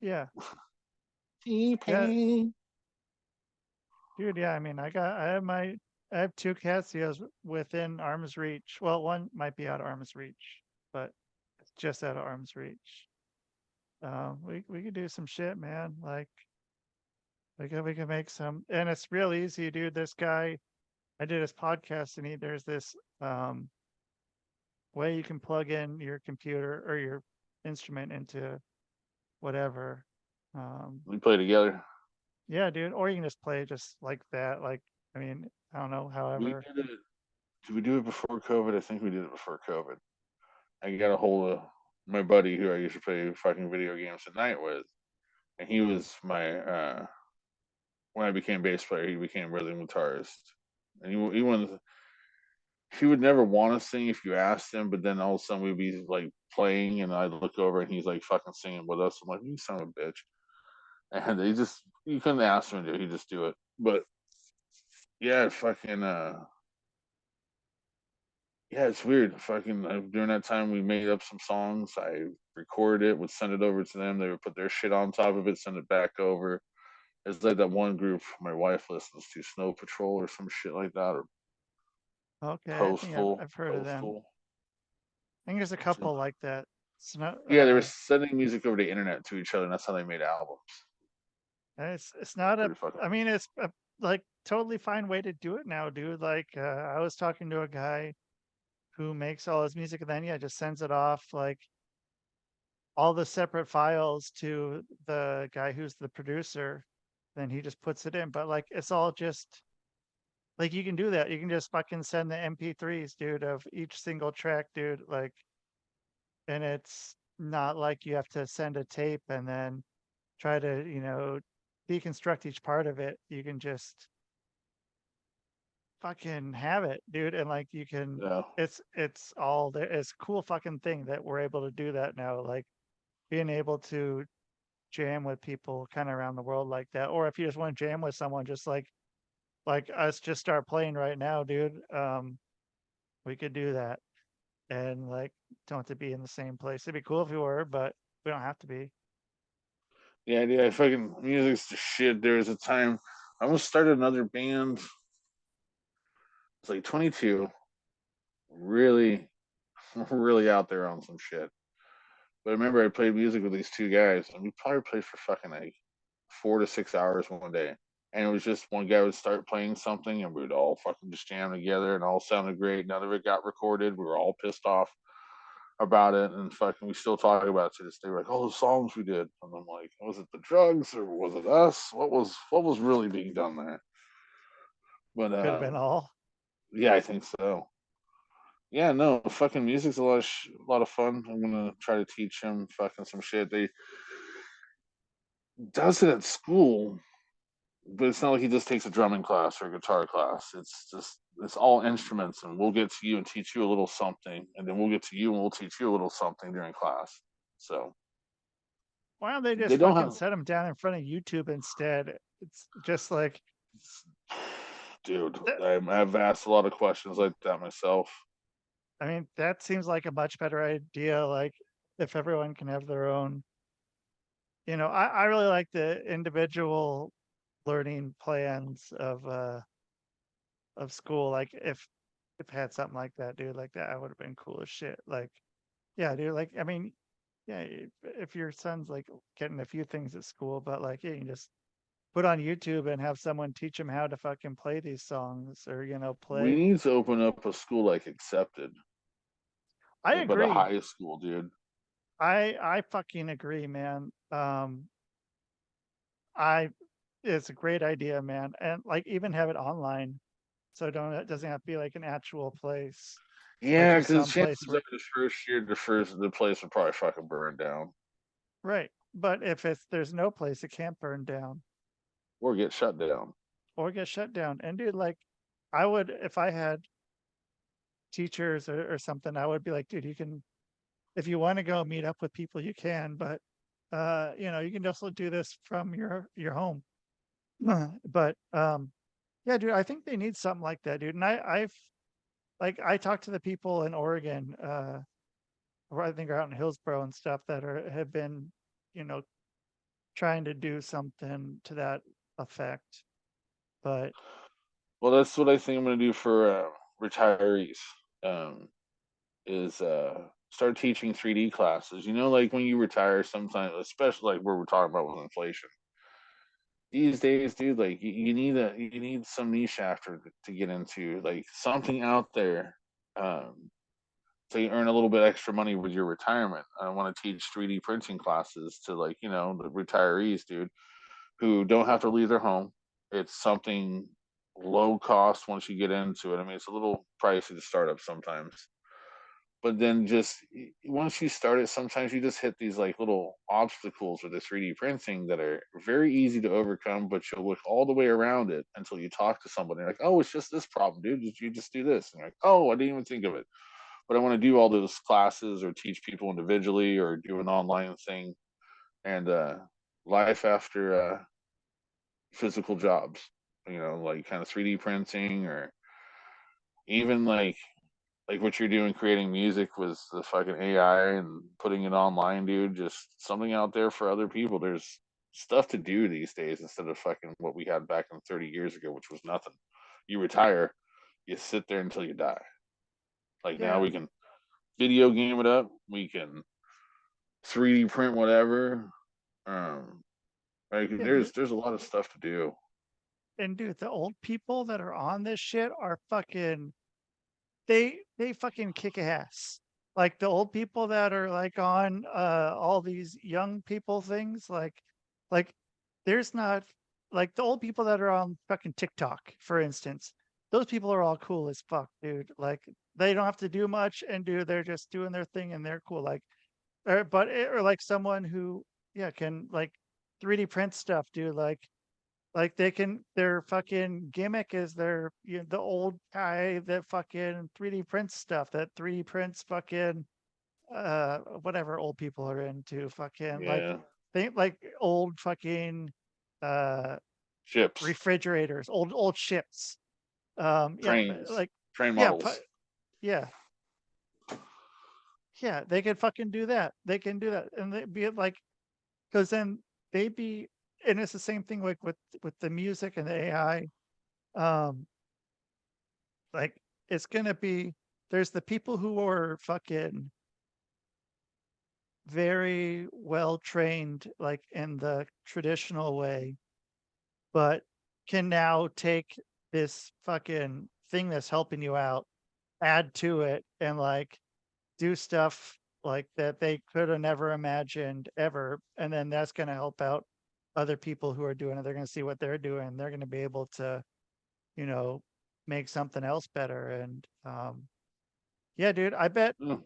yeah. Yeah, T-Pain. dude, yeah, I mean I have two Casios within arm's reach. Well, one might be out of arm's reach, but it's just out of arm's reach. We could do some shit, man. Like we could make some, and it's real easy, dude. This guy, I did his podcast, and there's this way you can plug in your computer or your instrument into whatever. Um, We play together. yeah, dude. Or you can just play just like that. Like, I mean, I don't know, We however. did it. Did we do it before COVID? I think we did it before COVID. I got a hold of my buddy who I used to play fucking video games at night with, and he was my when I became bass player, he became rhythm guitarist, and he won. he would never want to sing if you asked him, but then all of a sudden we'd be like playing, and I'd look over and he's like fucking singing with us. I'm like, you son of a bitch. And they just, you couldn't ask him to do it, he'd just do it. But yeah, fucking yeah, it's weird. Fucking during that time, we made up some songs. I recorded it, would send it over to them. They would put their shit on top of it, send it back over. It's like that one group my wife listens to, Snow Patrol or some shit like that, or Okay, I think I've Postal, I've heard of them. Postal. I think there's a couple like that. It's not Yeah, they were sending music over the internet to each other, and that's how they made albums. it's not a Pretty fucking. I mean it's a like totally fine way to do it now, dude. Like I was talking to a guy who makes all his music and then yeah, just sends it off like all the separate files to the guy who's the producer. Then he just puts it in. But like it's all just like you can do that. You can just fucking send the MP3s, dude, of each single track, dude. Like and it's not like you have to send a tape and then try to, deconstruct each part of it. You can just fucking have it, dude. And like you can Yeah, it's all there. It's a cool fucking thing that we're able to do that now. Like being able to jam with people kind of around the world like that. Or if you just want to jam with someone, just like us just start playing right now, dude. We could do that. And like don't have to be in the same place. It'd be cool if we were, but we don't have to be. yeah, yeah. Fucking music's the shit. There was a time I almost started another band. It's like 22, really, really out there on some shit. But I remember I played music with these two guys, and we probably played for fucking like 4 to 6 hours one day. And it was just one guy would start playing something, and we'd all fucking just jam together, and all sounded great. None of it got recorded. We were all pissed off about it, and fucking we still talk about it to this day. We're like, oh, the songs we did, and I'm like, was it the drugs or was it us? What was really being done there? But Could have been all. yeah, I think so. Yeah, no, fucking music's a lot of fun. I'm gonna try to teach him fucking some shit. They does it at school, but it's not like he just takes a drumming class or a guitar class. It's all instruments, and we'll get to you and teach you a little something, and then we'll get to you and we'll teach you a little something during class. So Why don't they they just don't fucking have, set them down in front of YouTube instead? It's just like dude. that. I've asked a lot of questions like that myself. I mean, that seems like a much better idea. Like if everyone can have their own, I really like the individual learning plans of school. Like if it had something like that, dude, like that would have been cool as shit. Like, yeah, dude, like I mean, yeah, if your son's like getting a few things at school, but like yeah, you can just put on YouTube and have someone teach him how to fucking play these songs or We play. need to open up a school like Accepted, I but a agree. high school, dude. I fucking agree, man. I it's a great idea, man. And like even have it online. So it doesn't have to be like an actual place, like Yeah, just because some place chances are where the first year, the place will probably fucking burn down right. But if there's no place, it can't burn down or get shut down. or get shut down. And dude, like I would if I had teachers or something, I would be like, dude, you can if you want to go meet up with people, you can, but you can also do this from your home. But yeah, dude, I think they need something like that, dude. And I've like I talked to the people in Oregon, or I think are out in Hillsborough and stuff that have been, you know, trying to do something to that effect. But Well, that's what I think I'm gonna do for retirees. Um, is start teaching 3D classes. You know, like when you retire, sometimes, especially like where we're talking about with inflation these days, dude. Like you need some niche after to get into, like something out there. Um, so you earn a little bit extra money with your retirement. I want to teach 3D printing classes to, like, the retirees, dude, who don't have to leave their home. It's something low cost once you get into it. I mean, it's a little pricey to start up sometimes, but then just once you start it, sometimes you just hit these like little obstacles with the 3D printing that are very easy to overcome, but you'll look all the way around it until you talk to somebody like, oh, it's just this problem, dude. You just do this. And you're like, oh, I didn't even think of it. But I want to do all those classes or teach people individually or do an online thing and life after physical jobs, like kind of 3D printing or even like what you're doing, creating music with the fucking AI and putting it online, dude. Just something out there for other people. There's stuff to do these days instead of fucking what we had back in 30 years ago, which was nothing. You retire, you sit there until you die. Like now Yeah. we can video game it up, we can 3D print whatever. Um, like Yeah, there's a lot of stuff to do. and dude, the old people that are on this shit are fucking they fucking kick ass. Like the old people that are like on all these young people things, like there's not like the old people that are on fucking TikTok, for instance. Those people are all cool as fuck, dude. Like they don't have to do much and they're just doing their thing and they're cool. Like or like someone who yeah can like 3D print stuff, dude. Like they can their fucking gimmick is their the old guy that fucking 3D prints stuff, that 3D prints fucking whatever old people are into, fucking like Yeah, think like old fucking uh ships, refrigerators, old ships. Yeah, trains, like train yeah, models. yeah, yeah, they could fucking do that. They can do that. And they be like because then they be and it's the same thing like with the music and the AI. Um Like it's gonna be there's the people who are fucking very well trained, like in the traditional way, but can now take this fucking thing that's helping you out, add to it, and like do stuff like that they could have never imagined ever. And then that's gonna help out other people who are doing it. They're gonna see what they're doing. They're gonna be able to, you know, make something else better. And yeah, dude, I bet Mm,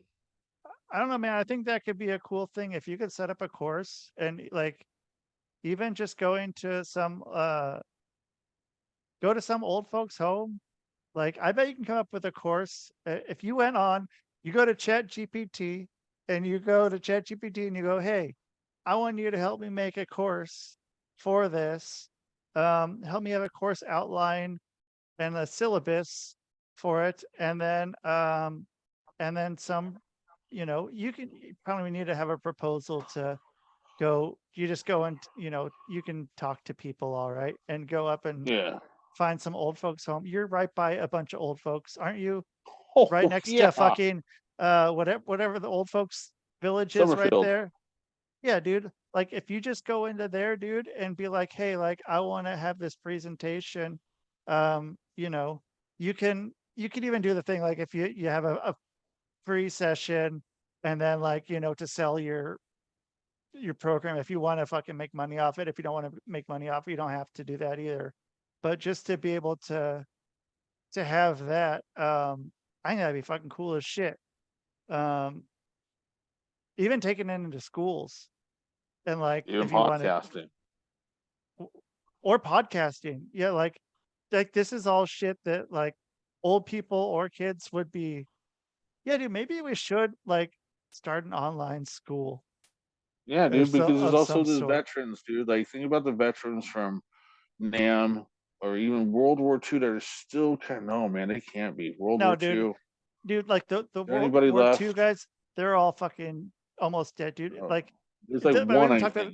I don't know, man. I think that could be a cool thing if you could set up a course and like even just going to some go to some old folks home. Like I bet you can come up with a course. If you went on, you go to Chat GPT and you go to Chat GPT and you go, "Hey, I want you to help me make a course for this. Help me have a course outline and a syllabus for it." And then some, you probably need to have a proposal to go, you just go and, you can talk to people, all right, and go up and yeah. find some old folks home. You're right by a bunch of old folks, aren't you? Right Oh next to yeah. fucking, whatever the old folks village is right Summerfield. there. Yeah, dude. Like if you just go into there, dude, and be like, "Hey, like I want to have this presentation." Um, you know, you can even do the thing like if you have a free session and then like, to sell your program if you want to fucking make money off it. If you don't want to make money off it, you don't have to do that either. But just to be able to have that, I think that'd be fucking cool as shit. Um, even taking it into schools and like Even if you want to podcasting. or podcasting. Yeah, like this is all shit that like old people or kids would be. Yeah, dude, maybe we should like start an online school Yeah, or dude, so because there's of some also the sort. veterans, dude. Like think about the veterans from NAM or even World War II that are still kind of no man, they can't be. World No, War dude, II. like the World Anybody War II left? guys, they're all fucking almost dead, dude. Oh, Like, there's like but we one, haven't I talked about,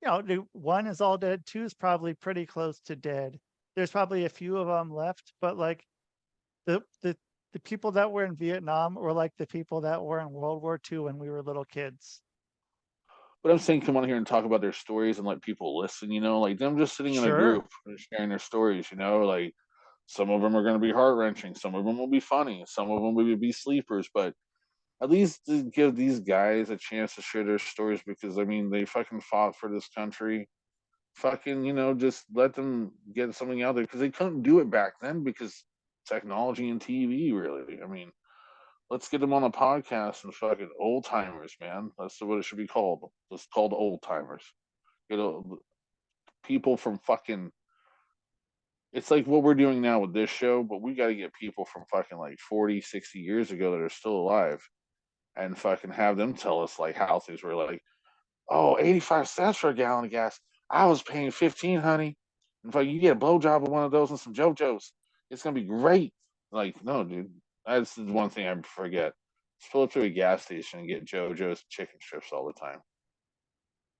think. dude, one is all dead. Two is probably pretty close to dead. There's probably a few of them left, but like the the the people that were in Vietnam were like the people that were in World War II when we were little kids. But I'm saying come on here and talk about their stories and let people listen, like them just sitting in a Sure. group and sharing their stories, like some of them are going to be heart wrenching, some of them will be funny, some of them will be sleepers, but at least to give these guys a chance to share their stories because I mean they fucking fought for this country. Fucking, just let them get something out there because they couldn't do it back then because technology and TV really. I mean, let's get them on the podcast and fucking old timers, man. That's what it should be called. It's called old timers. You know, people from fucking. It's like what we're doing now with this show, but we got to get people from fucking like 40, 60 years ago that are still alive and fucking have them tell us like how things were like, oh, 85 cents for a gallon of gas. I was paying 15, honey. In fact, you get a blowjob of one of those and some JoJo's. It's gonna be great. Like, no, dude. That's the one thing I forget. Just pull up to a gas station and get JoJo's chicken strips all the time.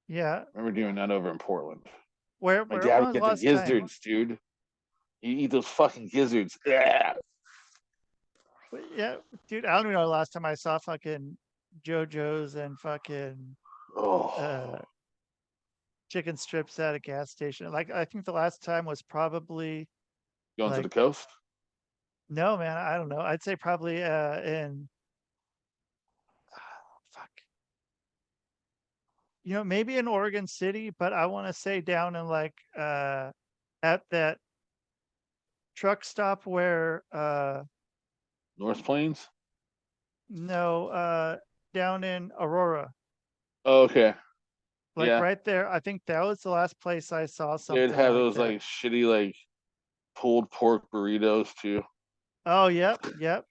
Yeah. I remember doing that over in Portland. Where My where dad when would was the get the last time? gizzards, dude. You eat those fucking gizzards. Yeah. Yeah, dude, I don't even know the last time I saw fucking JoJo's and fucking uh Oh, chicken strips at a gas station. Like I think the last time was probably going to like the coast? no man, I don't know. I'd say probably in fuck. You know, maybe in Oregon City, but I want to say down in like at that truck stop where North Plains? no down in Aurora. Oh, okay. Like Yeah. right there. I think that was the last place I saw They'd something have like those that. like shitty like pulled pork burritos too. Oh, yep, yep.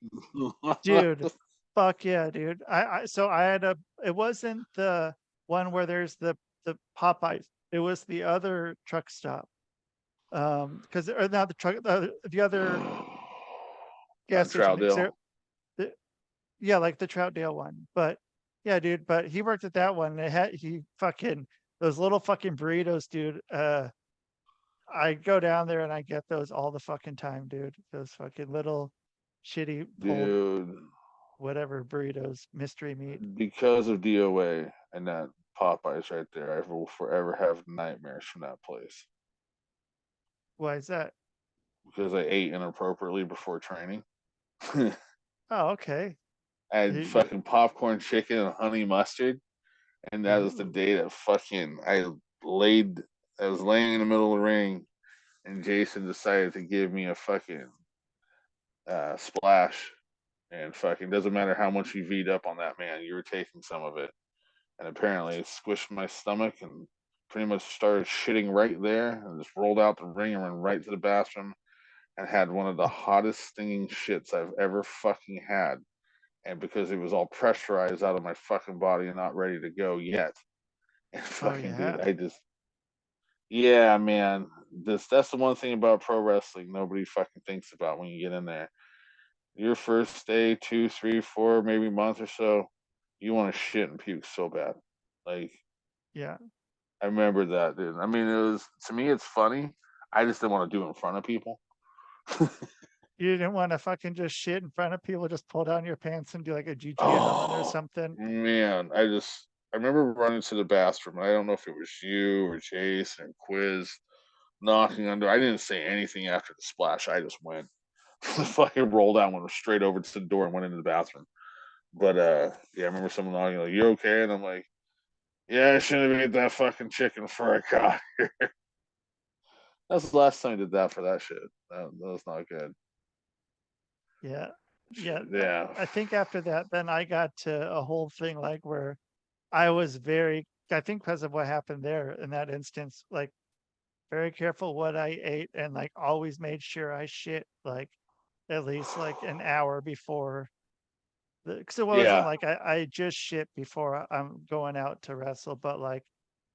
Dude, fuck yeah, dude. So I had a it wasn't the one where there's the Popeyes. It was the other truck stop. Because or not the truck the other gas station because Troutdale. yeah, like the Troutdale one. But yeah, dude, but he worked at that one. And it had he fucking those little fucking burritos, dude. I go down there and I get those all the fucking time, dude. Those fucking little shitty pulled Dude, whatever burritos, mystery meat. because of DOA and that Popeyes right there, I will forever have nightmares from that place. Why is that? Because I ate inappropriately before training. I Oh, okay. had You, fucking popcorn chicken and honey mustard. And that was the ooh. day that fucking laid I was laying in the middle of the ring and Jason decided to give me a fucking splash. And fucking doesn't matter how much you V'd up on that man, you were taking some of it. And apparently it squished my stomach and pretty much started shitting right there and just rolled out the ring and went right to the bathroom and had one of the hottest stinging shits I've ever fucking had. And because it was all pressurized out of my fucking body and not ready to go yet. And Oh fucking dude, yeah. I just yeah, man. That's the one thing about pro wrestling nobody fucking thinks about when you get in there. Your first day, 2, 3, 4, maybe month or so, you want to shit and puke so bad. Like Yeah. I remember that, dude. I mean, it was to me, it's funny. I just didn't want to do it in front of people. You didn't want to fucking just shit in front of people, just pull down your pants and do like a Gigi Allen or Oh something. man, I remember running to the bathroom. I don't know if it was you or Jason or Quiz knocking on door. I didn't say anything after the splash. I just went, fucking rolled out, went straight over to the door and went into the bathroom. But yeah, I remember someone knocking like, "You okay?" And I'm like, "Yeah, I should have ate that fucking chicken before I got here." That's the last time I did that for that shit. That was not good. Yeah. Yeah. Yeah. I think after that, then I got to a whole thing like where I was very, I think because of what happened there in that instance, like very careful what I ate and like always made sure I shit like at least like an hour before the, because it wasn't Yeah. like I just shit before I'm going out to wrestle, but like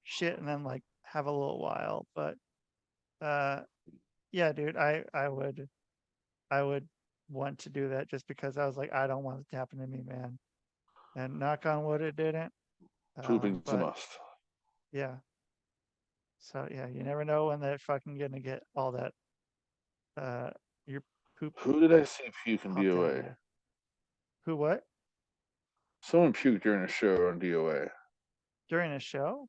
shit and then like have a little while. But uh yeah, dude, I would want to do that just because I was like, I don't want it to happen to me, man. And knock on wood, it didn't. Pooping's a But must. yeah, so yeah, you never know when they're fucking gonna get all that uh your poop Who did I see puke in pumped out of DOA? you. Who what? Someone puked during a show on DOA. During a show?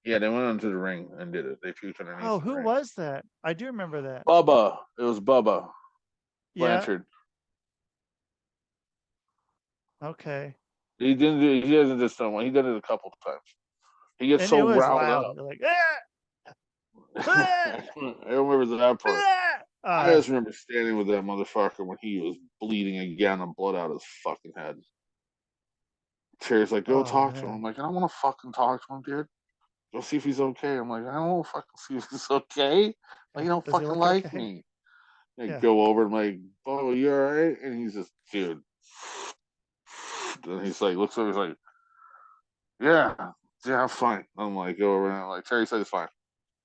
Yeah, they went onto the ring and did it. They puked Oh, underneath the who ring. was that? I do remember that. Bubba. It was Bubba Yeah, Blanchard. okay. He didn't. He hasn't just done one. He did it a couple of times. He gets And it so was riled loud. up. You're like, ah, ah, I don't remember that part. ah! I Uh, just remember standing with that motherfucker when he was bleeding again and blood out his fucking head. Terry's like, go oh talk to him. I'm man, like, I don't want to fucking talk to him, dude. Go see if he's okay. I'm like, I don't want to fucking see if he's okay. Like, yeah. you don't Does he fucking look like okay? me. I Yeah. go over, I'm like, oh, you alright? And he's just, dude. And he's like, looks over, he's like, yeah, yeah, I'm fine. I'm like, go over and I'm like, Terry said he's fine.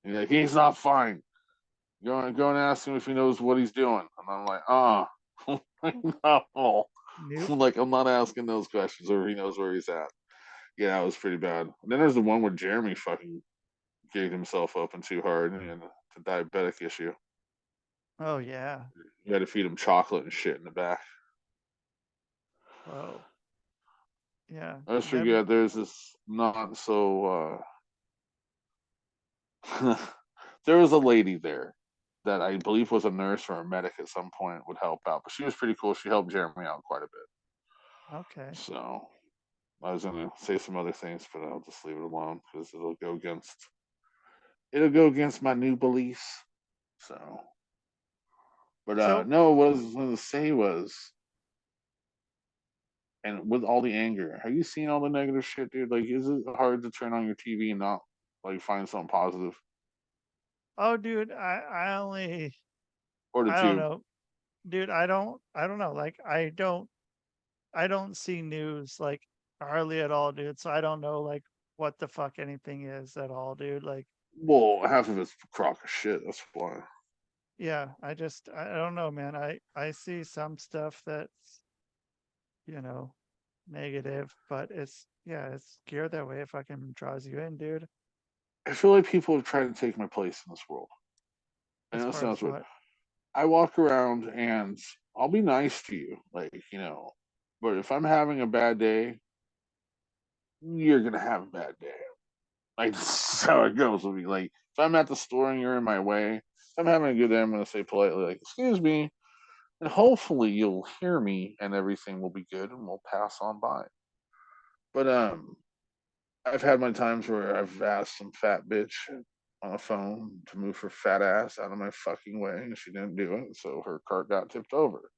He's like, he's not fine. Go and ask him if he knows what he's doing. And I'm like, no. Nope. Like, I'm not asking those questions or he knows where he's at. Yeah, it was pretty bad. And then there's the one where Jeremy fucking gave himself open too hard and the diabetic issue. Oh yeah. You had to feed him chocolate and shit in the back. Whoa. Yeah. I just Them. forget there's this not so there was a lady there that I believe was a nurse or a medic at some point would help out, but she was pretty cool. She helped Jeremy out quite a bit. Okay. So I was gonna say some other things, but I'll just leave it alone because it'll go against my new beliefs. So, but So, no, what I was gonna say was, and with all the anger, have you seen all the negative shit, dude? Like, is it hard to turn on your TV and not like find something positive oh, dude, I only, or the I don't tube? know, dude. I don't know. Like, I don't see news like hardly at all, dude. So I don't know like what the fuck anything is at all, dude. Like, Well, half of it's a crock of shit. That's why. yeah, I don't know, man. I see some stuff that's, you know, negative, but it's yeah, it's geared that way. It fucking draws you in, dude. I feel like people have tried to take my place in this world. I As know it far as sounds weird. what? I walk around and I'll be nice to you, but if I'm having a bad day, you're gonna have a bad day. Like that's how it goes with me. Like if I'm at the store and you're in my way, if I'm having a good day, I'm gonna say politely, like, "Excuse me," and hopefully you'll hear me and everything will be good and we'll pass on by. But I've had my times where I've asked some fat bitch on the phone to move her fat ass out of my fucking way, and she didn't do it, so her cart got tipped over.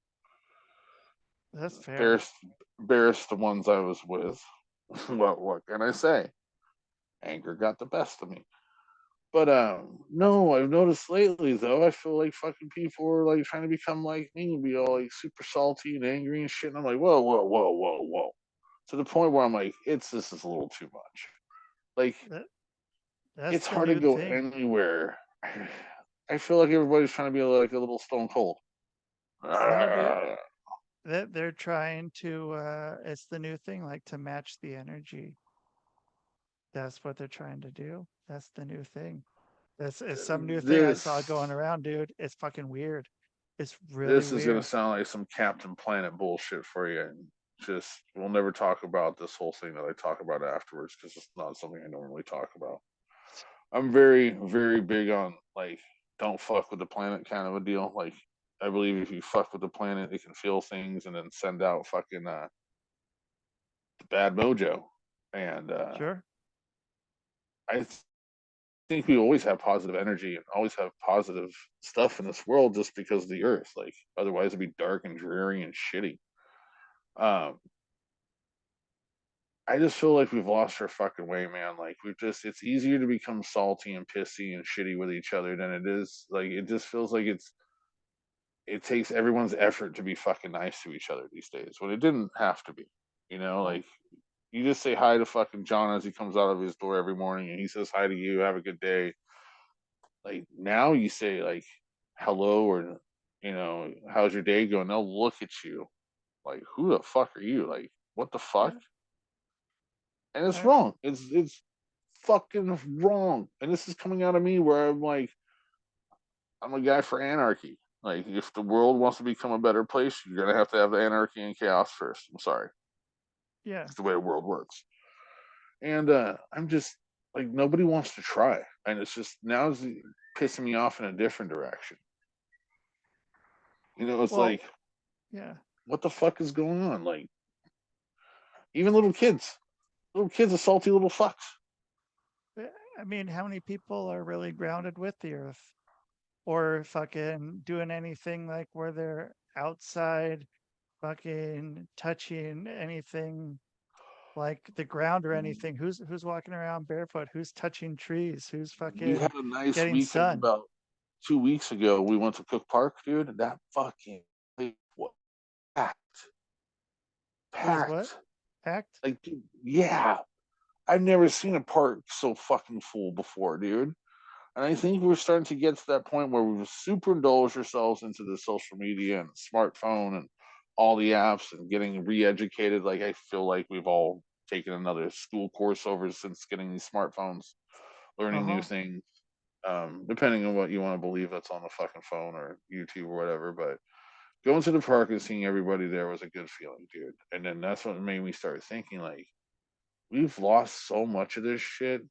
That's fair. Embarrassed, embarrassed the ones I was with. What can I say? Anger got the best of me. But no, I've noticed lately though, I feel like fucking people are like trying to become like me and be all like super salty and angry and shit. And I'm like, whoa, whoa, whoa, whoa, whoa. To the point where I'm like, this is a little too much. Like That that's it's the hard to new go thing. anywhere. I feel like everybody's trying to be like a little stone cold. No, dude. That they're trying to it's the new thing, like to match the energy. That's what they're trying to do. That's the new thing. This is some new thing I saw This going around, dude. It's fucking weird. It's really this is gonna weird. sound like some Captain Planet bullshit for you. And just we'll never talk about this whole thing that I talk about afterwards because it's not something I normally talk about. I'm very, very big on like don't fuck with the planet kind of a deal. Like I believe if you fuck with the planet, it can feel things and then send out fucking the bad mojo. And Sure. I think we always have positive energy and always have positive stuff in this world just because of the earth. Like otherwise it'd be dark and dreary and shitty. Um I just feel like we've lost our fucking way, man. Like we've just it's easier to become salty and pissy and shitty with each other than it is like it just feels like it takes everyone's effort to be fucking nice to each other these days when it didn't have to be. Well, Like you just say hi to fucking John as he comes out of his door every morning and he says hi to you, have a good day. Like now you say like hello or how's your day going? They'll look at you like who the fuck are you? Like what the fuck? yeah. And it's I, wrong. It's fucking wrong. And this is coming out of me where I'm like I'm a guy for anarchy. Like, if the world wants to become a better place, you're gonna have to have the anarchy and chaos first. I'm sorry, yeah. it's the way the world works. And I'm just like nobody wants to try, and it's just now it's pissing me off in a different direction. It's Well, like yeah. what the fuck is going on? Like even little kids are salty little fucks. I mean, how many people are really grounded with the earth? or fucking doing anything like where they're outside fucking touching anything like the ground or anything. Who's walking around barefoot? Who's touching trees? Who's We fucking had a nice getting weekend sun? about 2 weeks ago. We went to Cook Park, dude. And that fucking place was packed, It was what? packed. Packed? Like, dude, yeah, I've never seen a park so fucking full before, dude. And I think we're starting to get to that point where we've super indulged ourselves into the social media and smartphone and all the apps and getting re-educated. Like I feel like we've all taken another school course over since getting these smartphones, learning new Uh-huh. things. Depending on what you want to believe that's on the fucking phone or YouTube or whatever. But going to the park and seeing everybody there was a good feeling, dude. And then that's what made me start thinking like we've lost so much of this shit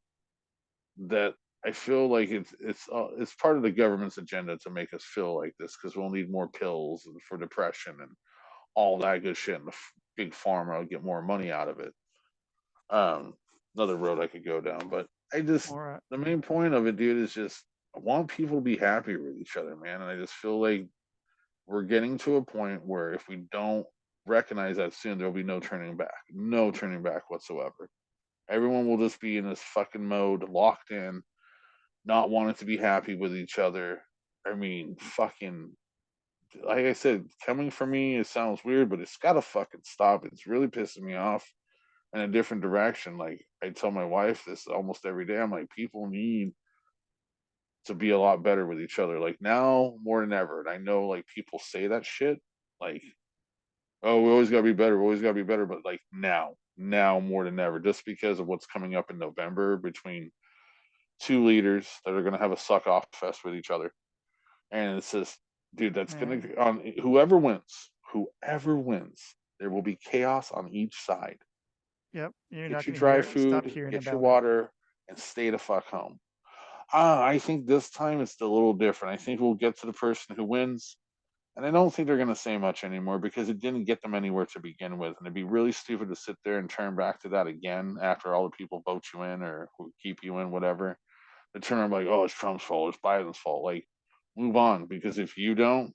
that I feel like it's part of the government's agenda to make us feel like this because we'll need more pills for depression and all that good shit, and the big pharma will get more money out of it. Um, Another road I could go down, but I just Or the main point of it, dude, is just I want people to be happy with each other, man, and I just feel like we're getting to a point where if we don't recognize that soon, there'll be no turning back whatsoever. Everyone will just be in this fucking mode, locked in, not wanting to be happy with each other. I mean, fucking, like I said, coming from me, it sounds weird, but it's gotta fucking stop. It's really pissing me off in a different direction. Like, I tell my wife this almost every day. I'm like, people need to be a lot better with each other. Like, now more than ever. And I know, like, people say that shit, like, oh, we always gotta be better, we always gotta be better. But, like, now more than ever, just because of what's coming up in November between two leaders that are gonna have a suck off fest with each other. And it's just, dude, that's gonna yeah. on whoever wins, there will be chaos on each side. Yep. You're Get not your gonna dry stop food, hearing get your about it. water, and stay the fuck home. I think this time it's a little different. I think we'll get to the person who wins, and I don't think they're gonna say much anymore because it didn't get them anywhere to begin with, and it'd be really stupid to sit there and turn back to that again after all the people vote you in or who keep you in, whatever. They turn around like, oh, it's Trump's fault, it's Biden's fault. Like, move on because if you don't,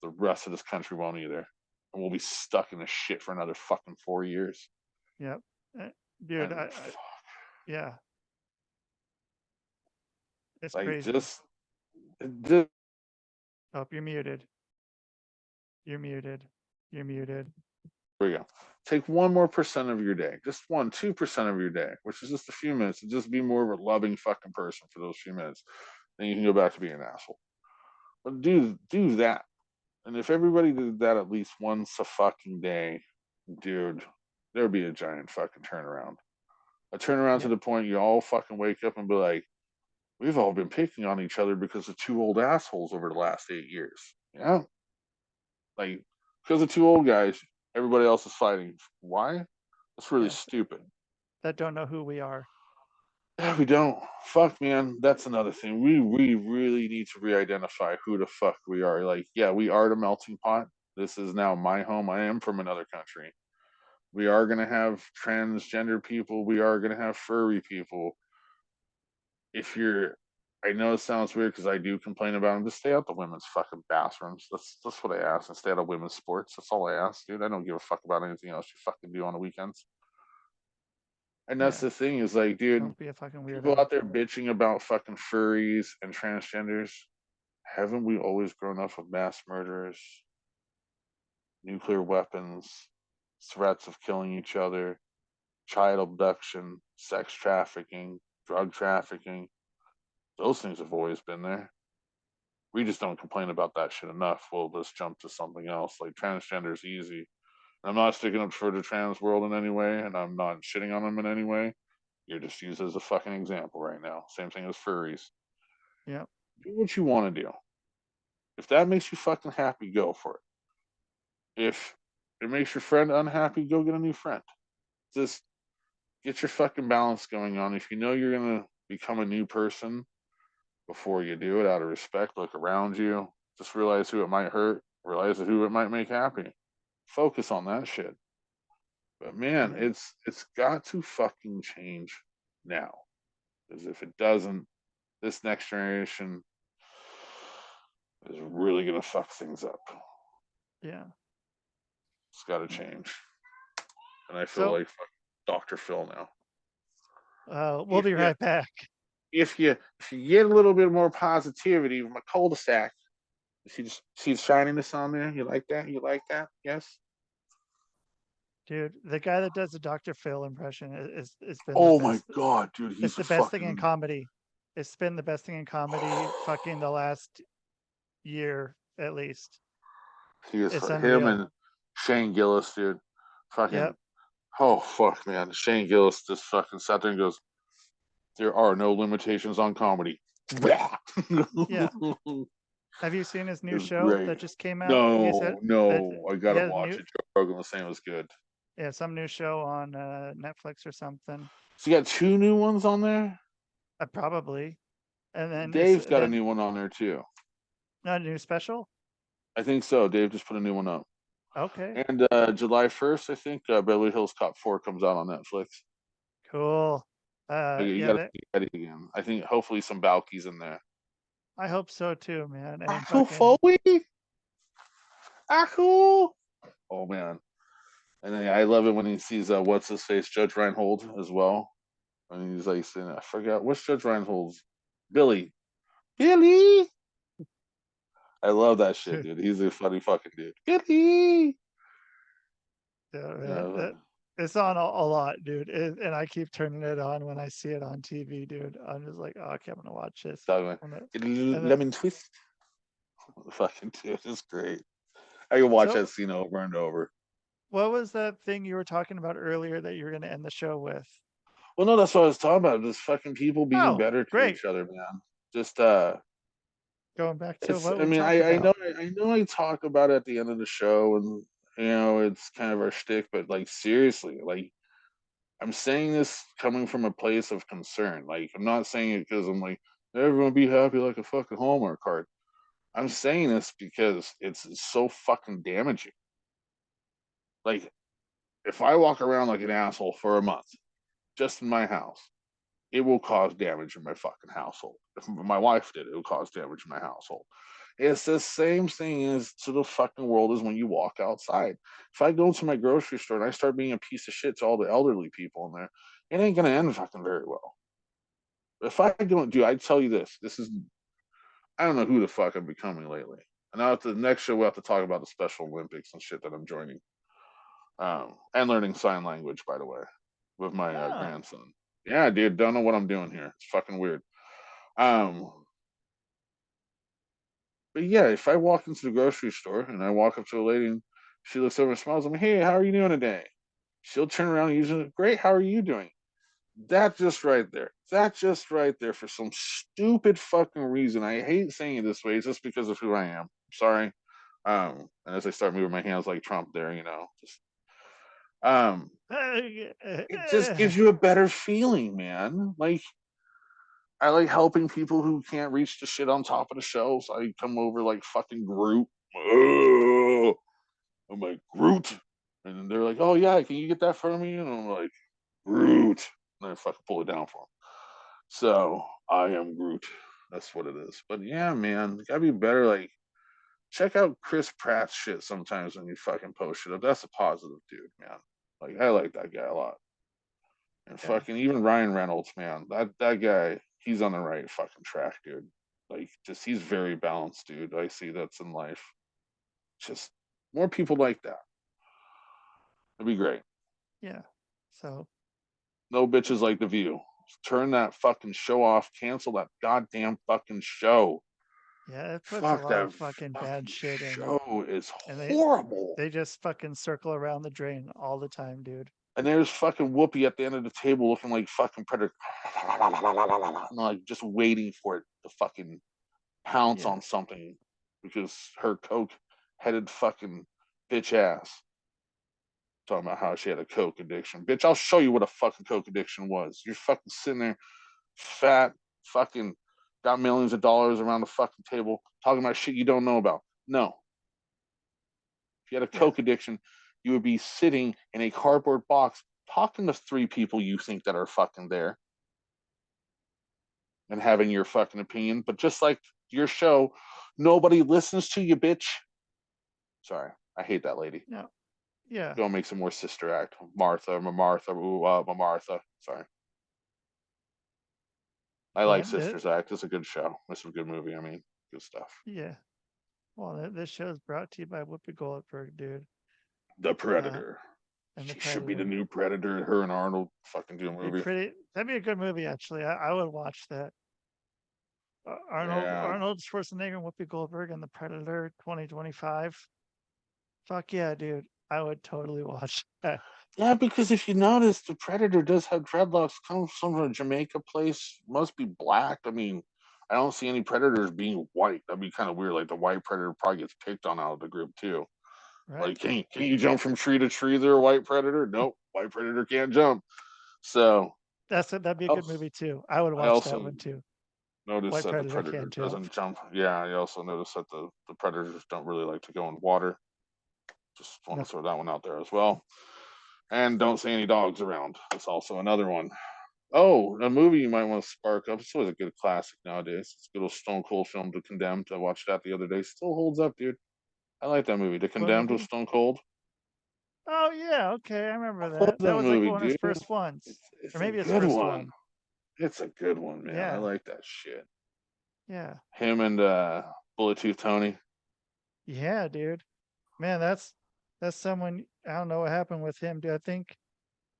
the rest of this country won't either, and we'll be stuck in this shit for another fucking 4 years. Yep. Uh, Dude, And yeah, it's like, crazy. just Oh, you're muted. You're muted. You're muted. there we go. Take 1 more% of your day, just 2% of your day, which is just a few minutes, and just be more of a loving fucking person for those few minutes. Then you can go back to being an asshole. But do that. And if everybody did that at least once a fucking day, dude, there'd be a giant fucking turnaround. A turnaround to Yep. the point you all fucking wake up and be like, we've all been picking on each other because of two old assholes over the last 8 years. Yeah. Like, because of two old guys, everybody else is fighting. Why? That's really Yes. stupid. That don't know who we are. Yeah, we don't. Fuck, man. That's another thing. We really need to re-identify who the fuck we are. Like, yeah, we are the melting pot. This is now my home. I am from another country. We are gonna have transgender people. We are gonna have furry people. If you're, I know it sounds weird because I do complain about them. Just stay out the women's fucking bathrooms. That's what I ask. And stay out of women's sports. That's all I ask, dude. I don't give a fuck about anything else you fucking do on the weekends. And that's Yeah. the thing is like, dude, Don't be a fucking people weirdo. out there bitching about fucking furries and transgenders. Haven't we always grown up with mass murderers, nuclear weapons, threats of killing each other, child abduction, sex trafficking, drug trafficking? Those things have always been there. We just don't complain about that shit enough. We'll just jump to something else. Like transgender is easy. I'm not sticking up for the trans world in any way, and I'm not shitting on them in any way. You're just used as a fucking example right now. Same thing as furries. Yep. Do what you want to do. If that makes you fucking happy, go for it. If it makes your friend unhappy, go get a new friend. Just get your fucking balance going on. If you know you're gonna become a new person before you do it, out of respect, look around you. Just realize who it might hurt. Realize who it might make happy. Focus on that shit. But man, Yeah. it's got to fucking change now. Because if it doesn't, this next generation, is really gonna fuck things up. Yeah. It's got to change, and I feel So, like Dr. Phil now. we'll If be you right back. if you get a little bit more positivity with my cul-de-sac, see the shininess on there. You like that? You like that? Yes. Dude, the guy that does the Dr. Phil impression has been the Oh my best. god, dude, It's he's a the best thing in fucking. comedy. It's been the best thing in comedy fucking the last year at least. He is It's him unreal. and Shane Gillis, dude. Fucking Fucking. Oh fuck, man. Shane Gillis just fucking sat there and goes, "There are no limitations on comedy." yeah. Have you seen his new It's show great. that just came out? No, It, no, I he gotta has watch new it. Joe Rogan was saying it was good. yeah, some new show on Netflix or something. So you got two new ones on there. Probably. And then it's Dave's got a then new one on there too. not a new special. I think so. Dave just put a new one up. Okay. And July 1st, I think Beverly Hills Cop 4 comes out on Netflix. Cool. You Yeah, gotta that be ready again. I think hopefully some Balky's in there. I hope so too, man. And Aku fucking Foley? Aku? Oh man. And then I love it when he sees what's his face, Judge Reinhold as well. And he's like saying, I forgot what's Judge Reinhold's Billy. Billy. I love that shit, dude. He's a funny fucking dude. Billy. yeah, man, Uh, it's on a lot, dude. And I keep turning it on when I see it on TV, dude. I'm just like, oh, okay, I'm gonna watch this. talking I'm gonna, about and then, lemon twist. Fucking dude, it's great. I can watch so that scene over and over. what was that thing you were talking about earlier that you were gonna end the show with? Well, no, that's what I was talking about. Just fucking people being Oh, better to great. each other, man. Just Going back to it's. what I we mean, talked about. I know, I talk about it at the end of the show, and it's kind of our shtick. But like, seriously, like, I'm saying this coming from a place of concern. Like, I'm not saying it because I'm like everyone be happy like a fucking Hallmark card. I'm saying this because it's so fucking damaging. Like, if I walk around like an asshole for a month, just in my house, it will cause damage in my fucking household. If my wife did, it will cause damage in my household. It's the same thing as to the fucking world as when you walk outside. If I go to my grocery store and I start being a piece of shit to all the elderly people in there, it ain't gonna end fucking very well. If I don't do, I tell you this, this is I don't know who the fuck I'm becoming lately. And now at the next show we'll have to talk about the Special Olympics and shit that I'm joining. And learning sign language, by the way, with my Oh, grandson. Yeah, dude, don't know what I'm doing here. It's fucking weird. Um, but yeah, if I walk into the grocery store and I walk up to a lady and she looks over and smiles, I'm like, hey, how are you doing today? She'll turn around and use it. Great, how are you doing? That just right there. That just right there for some stupid fucking reason. I hate saying it this way. It's just because of who I am. Sorry. And as I start moving my hands like Trump there, just um it just gives you a better feeling, man. Like I like helping people who can't reach the shit on top of the shelves. I come over like fucking Groot. Oh, I'm like Groot, and they're like, "Oh yeah, can you get that for me?" And I'm like Groot, and I fucking pull it down for them. So I am Groot. That's what it is. But yeah, man, you gotta be better. Like check out Chris Pratt's shit sometimes when you fucking post it up. That's a positive dude, man. Like I like that guy a lot. And yeah, fucking even Ryan Reynolds, man, that guy, he's on the right fucking track, dude. Like, just he's very balanced, dude. I see that's in life. Just more people like that. It'd be great. yeah. So No bitches like the View. Turn that fucking show off. Cancel that goddamn fucking show. yeah, it puts a Fuck lot that of fucking bad fucking shit in, show is and horrible. they just fucking circle around the drain all the time, dude. And there's fucking Whoopi at the end of the table looking like fucking predator, like just waiting for it to fucking pounce Yeah, on something because her coke headed fucking bitch ass talking about how she had a coke addiction. Bitch, I'll show you what a fucking coke addiction was. You're fucking sitting there, fat, fucking got millions of dollars around the fucking table talking about shit you don't know about. No, if you had a yeah, coke addiction, you would be sitting in a cardboard box talking to three people you think that are fucking there. and having your fucking opinion. But just like your show, nobody listens to you, bitch. Sorry, I hate that lady. No. Yeah. Go make some more sister act. Martha, Martha, ooh, Martha. Sorry. I like Yeah. Sisters Act. It's a good show. It's a good movie. I mean, good stuff. Yeah. Well, this show is brought to you by Whoopi Goldberg, dude. The Uh, Predator. and the She should be the Predator. new Predator. Her and Arnold fucking do a movie. That'd be a good movie, actually. I would watch that. Yeah. Arnold Schwarzenegger and Whoopi Goldberg and the Predator 2025. Fuck yeah, dude. I would totally watch that. Yeah, because if you notice, the Predator does have dreadlocks. Comes from a Jamaica place. Must be black. I mean, I don't see any Predators being white. That'd be kind of weird. Like the white Predator probably gets picked on out of the group too. Right? Like, can you jump from tree to tree? There, white Predator? Nope, white Predator can't jump. So That'd be a I good movie too. I would watch that also one too. noticed White that the Predator can Predator too. doesn't jump. Yeah, I also noticed that the Predators don't really like to go in water. Just want No. to throw that one out there as well. And don't see any dogs around. That's also another one. Oh, a movie you might want to spark up. It's always a good classic nowadays. It's a good old Stone Cold film, The Condemned. I watched that the other day. Still holds up, dude. I like that movie. The What Condemned with movie? Stone Cold. Oh yeah, okay, I remember I love that. That that was like movie, one of his dude. first ones, It's or a maybe his good first one. one. It's a good one, man. I Yeah, like that shit. yeah, Him and Bullet Tooth Tony. yeah, dude. Man, that's someone. I don't know what happened with him, dude. I think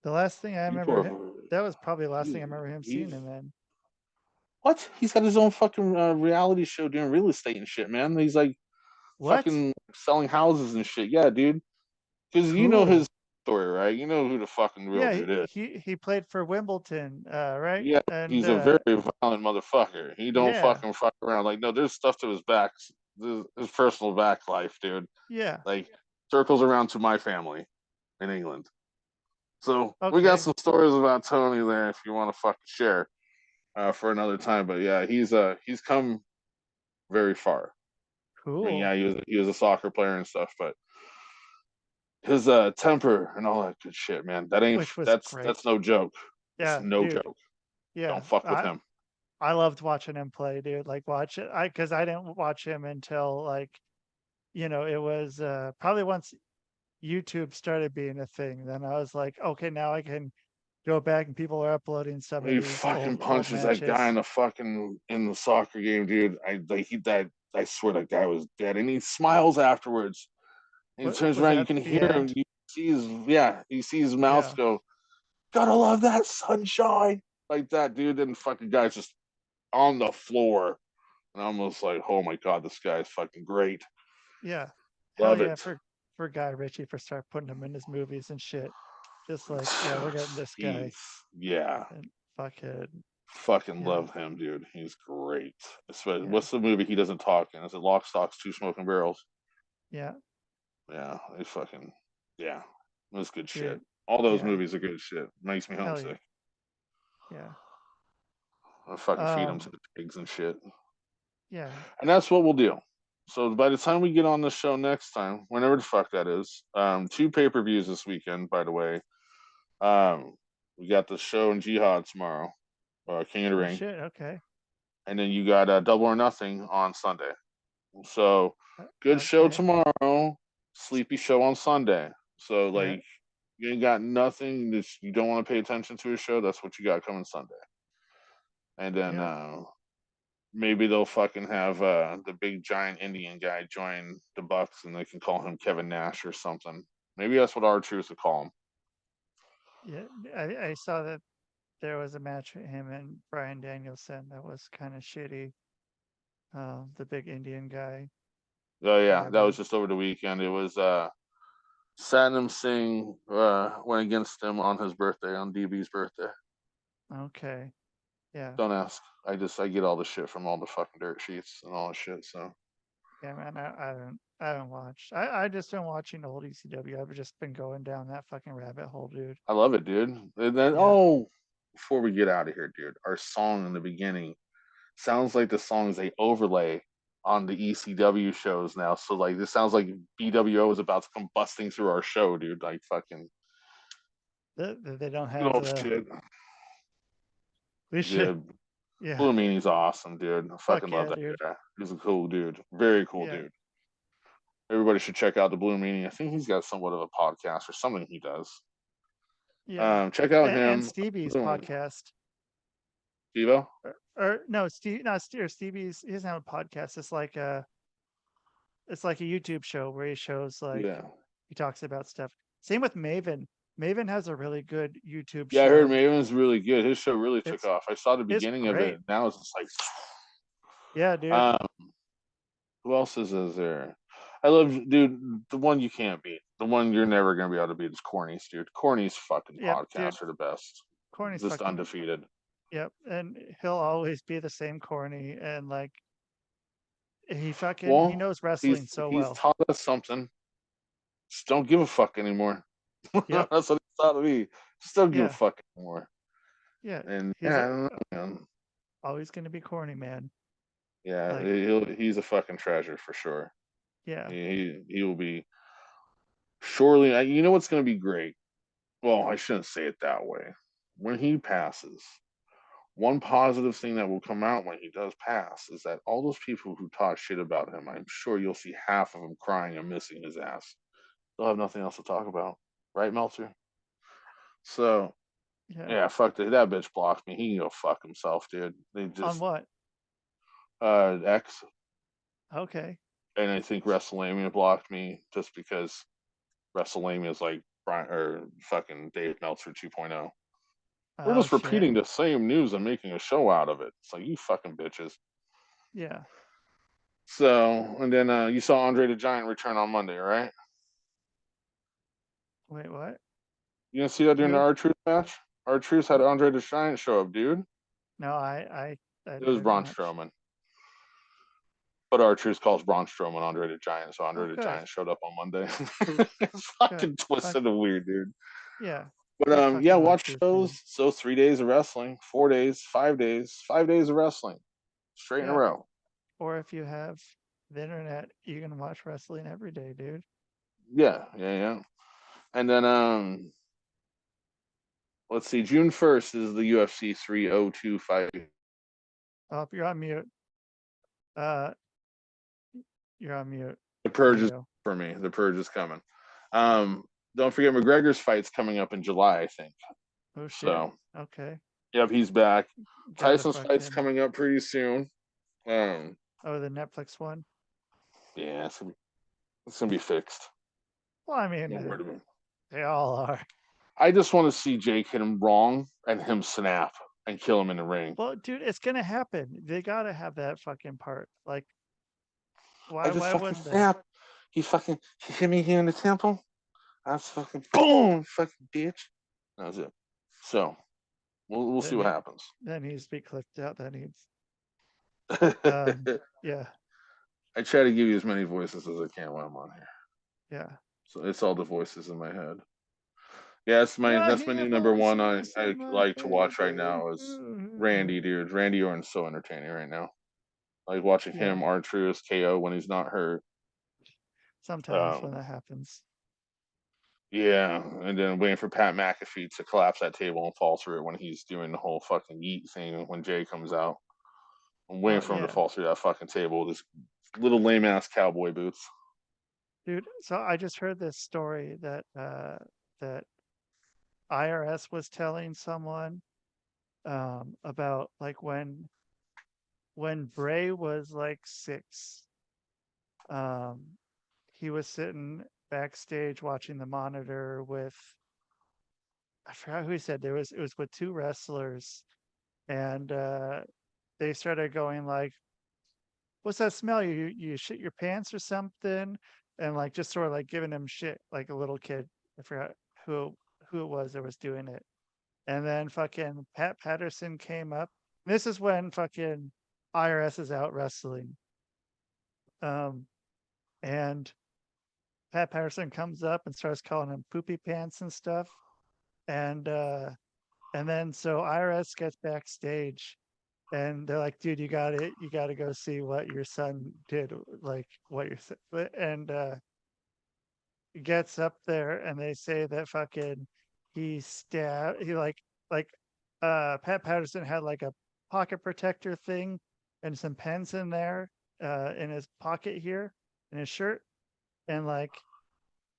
the last thing I You remember, poor. that was probably the last thing He, I remember him seeing he's him in. what? He's got his own fucking reality show doing real estate and shit, man. He's like What? fucking selling houses and shit. Yeah, dude. Because you know his Cool. story, right? You know who the fucking real Yeah, dude is. he played for Wimbledon, right? Yeah, And he's a very violent motherfucker. He don't yeah, fucking fuck around. Like, no, there's stuff to his back, his personal back life, dude. yeah. Like, circles around to my family in England. So we got Okay, some stories about Tony there if you want to fucking share for another time. But yeah, he's come very far. I mean, cool. yeah, he was a soccer player and stuff, but his temper and all that good shit, man. Which was That's great. no joke. It's Yeah, no dude. joke. Yeah, Don't fuck with him. I loved watching him play, dude. Like watch it, because I didn't watch him until like it was probably once YouTube started being a thing. Then I was like, okay, now I can go back and people are uploading some of He these fucking old punches that guy matches. in the soccer game, dude. I swear that guy was dead, and he smiles afterwards. And he What turns was around, you that? can The hear him. end? You see his mouth Yeah, go, "Gotta love that sunshine," like that, dude. And fucking guy's just on the floor, and I'm almost like, "Oh my god, this guy's fucking great. yeah. Hell Love yeah it." for Guy Ritchie for start putting him in his movies and shit. Just like, yeah, we're getting this guy He's yeah, and fuckhead. fucking Yeah, love him, dude. He's great. Especially, yeah, what's the movie he doesn't talk in? Is it Lock, Stocks, Two Smoking Barrels? yeah, Yeah, they fucking yeah. It was good shit. dude. All those Yeah, movies are good shit. Makes me hell yeah, homesick. yeah. I fucking feed them to Um, the pigs and shit. yeah. And that's what we'll do. So by the time we get on the show next time, whenever the fuck that is, two pay-per-views this weekend, by the way. Um, we got the show in Jihad tomorrow, King of the Oh Ring, shit. Okay. and then you got Double or Nothing on Sunday. So good show Okay. tomorrow, sleepy show on Sunday. So Yeah. like you ain't got nothing that you don't want to pay attention to a show. That's what you got coming Sunday, and then Yeah. maybe they'll fucking have the big giant Indian guy join the Bucks, and they can call him Kevin Nash or something. Maybe that's what our truth would call him. Yeah. I saw that there was a match with him and Brian Danielson that was kind of shitty. The big Indian guy, Oh yeah, that was whatever. just over the weekend. It was Satnam Singh went against him on his birthday, on DB's birthday. Okay. Yeah. Don't ask. I get all the shit from all the fucking dirt sheets and all the shit. So Yeah, man. I haven't watched. I just been watching old ECW. I've just been going down that fucking rabbit hole, dude. I love it, dude. And then Yeah. before we get out of here, dude, our song in the beginning sounds like the songs they overlay on the ECW shows now. So like this sounds like BWO is about to come busting through our show, dude. Like fucking They don't good have old the. shit. We should Yeah, Yeah. Blue Meanie's awesome, dude. I fucking Fuck love yeah, that dude. guy. He's a cool dude. Very cool Yeah. dude. Everybody should check out the Blue Meanie. I think he's got somewhat of a podcast or something he does. Yeah. Check out And him. Stevie's Boom. podcast. Devo? Or no, Steve, not Steve, or Stevie's. He doesn't have a podcast. It's like a YouTube show where he shows like Yeah. he talks about stuff. Same with Maven. Maven has a really good YouTube Yeah, I heard show. Maven's really good. His show really took It's off. I saw the it's beginning of great. it. Now it's just like, Yeah, dude. um, who else is there? I love, dude, the one you can't beat. The one you're never gonna be able to beat is Corny's, dude. Corny's fucking Yep, dude. podcasts are the best. Corny's Just fucking undefeated. yep. And he'll always be the same corny and like he Well, knows wrestling he's so he's well. taught us something. Just don't give a fuck anymore. Yep. That's what he taught me. Just don't give a Yeah. fuck anymore. Yeah. And He's yeah, I don't know, man. always gonna be corny, man. Yeah, Like, he's a fucking treasure for sure. yeah. He will be surely. You know what's going to be great? Well, I shouldn't say it that way. When he passes, one positive thing that will come out when he does pass is that all those people who talk shit about him, I'm sure you'll see half of them crying and missing his ass. They'll have nothing else to talk about, right, Meltzer? So Yeah. yeah, fuck that bitch blocked me. He can go fuck himself, dude. They On just what? X, Okay. and I think WrestleMania blocked me just because WrestleMania is like Brian or fucking Dave Meltzer 2.0. We're Oh just shit. repeating the same news and making a show out of it. It's like you fucking bitches. Yeah. So, and then you saw Andre the Giant return on Monday, right? Wait, what? You didn't see that during the Who? R-Truth match? R-Truth had What? Andre the Giant show up, dude. No, I It was didn't Braun watch. Strowman. But R-Truth calls Braun Strowman Andre the Giant, so Oh, Andre the good. Giant showed up on Monday. It's Good. fucking Fuck twisted and weird, dude. yeah. But Good yeah, fucking watch R-Truth, man. shows. So 3 days of wrestling, 4 days, 5 days, 5 days of wrestling, straight in a Yeah. row. Or if you have the internet, you can watch wrestling every day, dude. Yeah. And then let's see, June 1st is the UFC 302 fight. Oh, if you're on mute, uh, you're on mute. The There purge you is go. for me. The purge is coming. Don't forget McGregor's fight's coming up in July, I think. Oh shit. So Okay. yep, he's back. Gotta Tyson's fight's fucking coming up pretty soon. Um, oh, the Netflix one. yeah, it's gonna be fixed. Well, I No mean, word of it. they all are. I just want to see Jake hit him wrong and him snap and kill him in the ring. Well, dude, it's gonna happen. They gotta have that fucking part. Like, I why? just Why fucking wouldn't they? snap. He hit me here in the temple. That's fucking boom, fucking bitch. That was it. So we'll see Then what he happens. that needs to be clipped out. That needs. I Yeah, try to give you as many voices as I can when I'm on here. yeah. So it's all the voices in my head. Yeah, I that's my hear new number one voices I in my like to head. watch right now is Randy, dude. Randy Orton's so entertaining right now. Like watching Yeah, him, R-Truth, KO when he's not hurt. sometimes when Um, that happens. yeah, and then waiting for Pat McAfee to collapse that table and fall through it when he's doing the whole fucking yeet thing when Jay comes out. I'm waiting Oh for him to yeah, fall through that fucking table with his little lame ass cowboy boots. dude. So I just heard this story that IRS was telling someone about like when Bray was like 6. Um, he was sitting backstage watching the monitor with I forgot who he said there was it was with 2 wrestlers and they started going like, "What's that smell? You shit your pants or something?" And like just sort of like giving him shit like a little kid. I forgot who it was that was doing it. And then fucking Pat Patterson came up. This is when fucking IRS is out wrestling. Um, and Pat Patterson comes up and starts calling him poopy pants and stuff. And then so IRS gets backstage and they're like, dude, you gotta go see what your son did, like what your and gets up there and they say that fucking he stabbed he like Pat Patterson had like pocket protector thing and some pens in there, in his pocket here in his shirt. And like,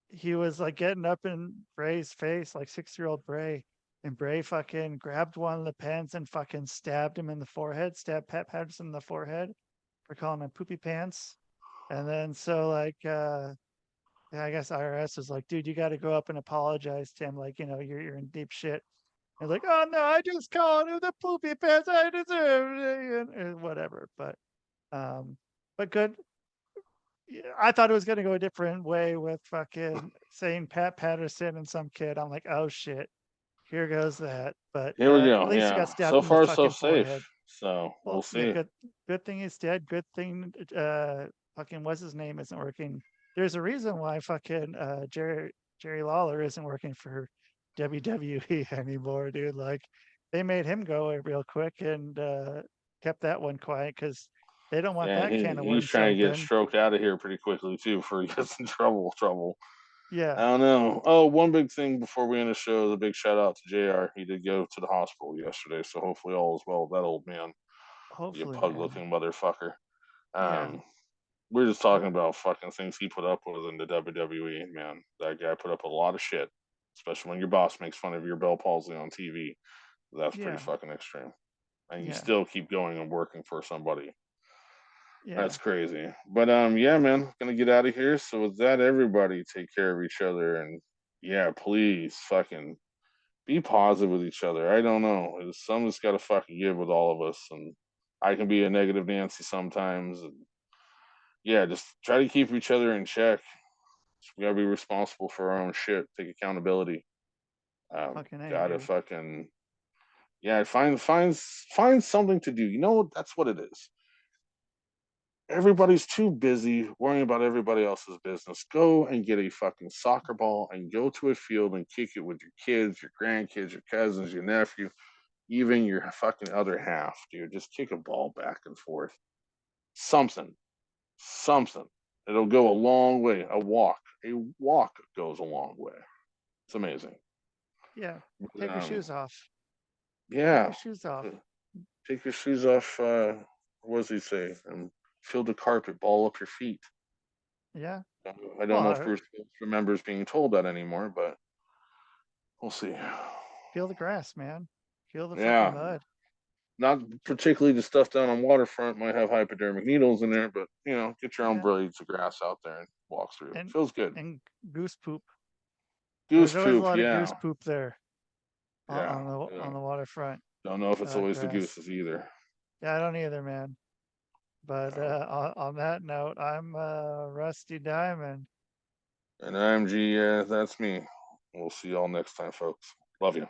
he was like getting up in Bray's face, like 6-year-old Bray. And Bray fucking grabbed one of the pens and fucking stabbed him in the forehead, stabbed Pat Patterson in the forehead for calling him poopy pants. And then so like yeah, I guess IRS was like, dude, you got to go up and apologize to him. Like, you're in deep shit. And like, oh no, I just called him the poopy pants. I deserve it, and whatever. Um, but good. Yeah, I thought it was gonna go a different way with fucking saying Pat Patterson and some kid. I'm like, oh shit, here goes that. But Here we at go. least he got Yeah. stabbed So in the far, so fucking safe. forehead. So we'll Well, yeah, see. good thing he's dead. Good thing fucking what's his name isn't working. There's a reason why fucking Jerry Lawler isn't working for WWE anymore, dude. Like they made him go away real quick and kept that one quiet because they don't want Yeah, that can of he's worms trying to get open. stroked out of here pretty quickly too before he gets in trouble. Trouble. I Yeah, don't know. Oh, one big thing before we end the show, the big shout out to JR. He did go to the hospital yesterday, so hopefully all is well with that old man. You hopefully, pug man. looking motherfucker. Yeah, Um, we're just but talking about fucking things he put up with in the WWE, man. That guy put up with a lot of shit, especially when your boss makes fun of your Bell palsy on TV. That's pretty yeah, fucking extreme. And you yeah, still keep going and working for somebody. yeah, That's crazy. But yeah, man, gonna get out of here. So with that, everybody take care of each other and yeah, please fucking be positive with each other. I don't know. Someone's gotta fucking give with all of us and I can be a negative Nancy sometimes and yeah, just try to keep each other in check. We gotta be responsible for our own shit. Take accountability. fucking A, Gotta dude. fucking yeah, find something to do. You know what? That's what it is. Everybody's too busy worrying about everybody else's business. Go and get a fucking soccer ball and go to a field and kick it with your kids, your grandkids, your cousins, your nephew, even your fucking other half, dude. Just kick a ball back and forth. Something, something. It'll go a long way. A walk goes a long way. It's amazing. Yeah, But, take your shoes off. Take your yeah, shoes off. uh, take your shoes off. What does he say? And feel the carpet, ball up your feet. Yeah. I don't Well, know if Bruce remembers being told that anymore, but we'll see. feel the grass, man. Feel the fucking Yeah, mud. not particularly the stuff down on waterfront might have hypodermic needles in there, but get your own Yeah, blades of grass out there and walk through. and Feels good. and goose poop. Goose There's always a poop, lot of goose yeah, poop there yeah. on the waterfront Don't know if it's always the grass. gooses either. Yeah, I don't either, man. But Yeah. on that note, I'm Rusty Diamond. And I'm G. That's me. We'll see y'all next time, folks. Love you.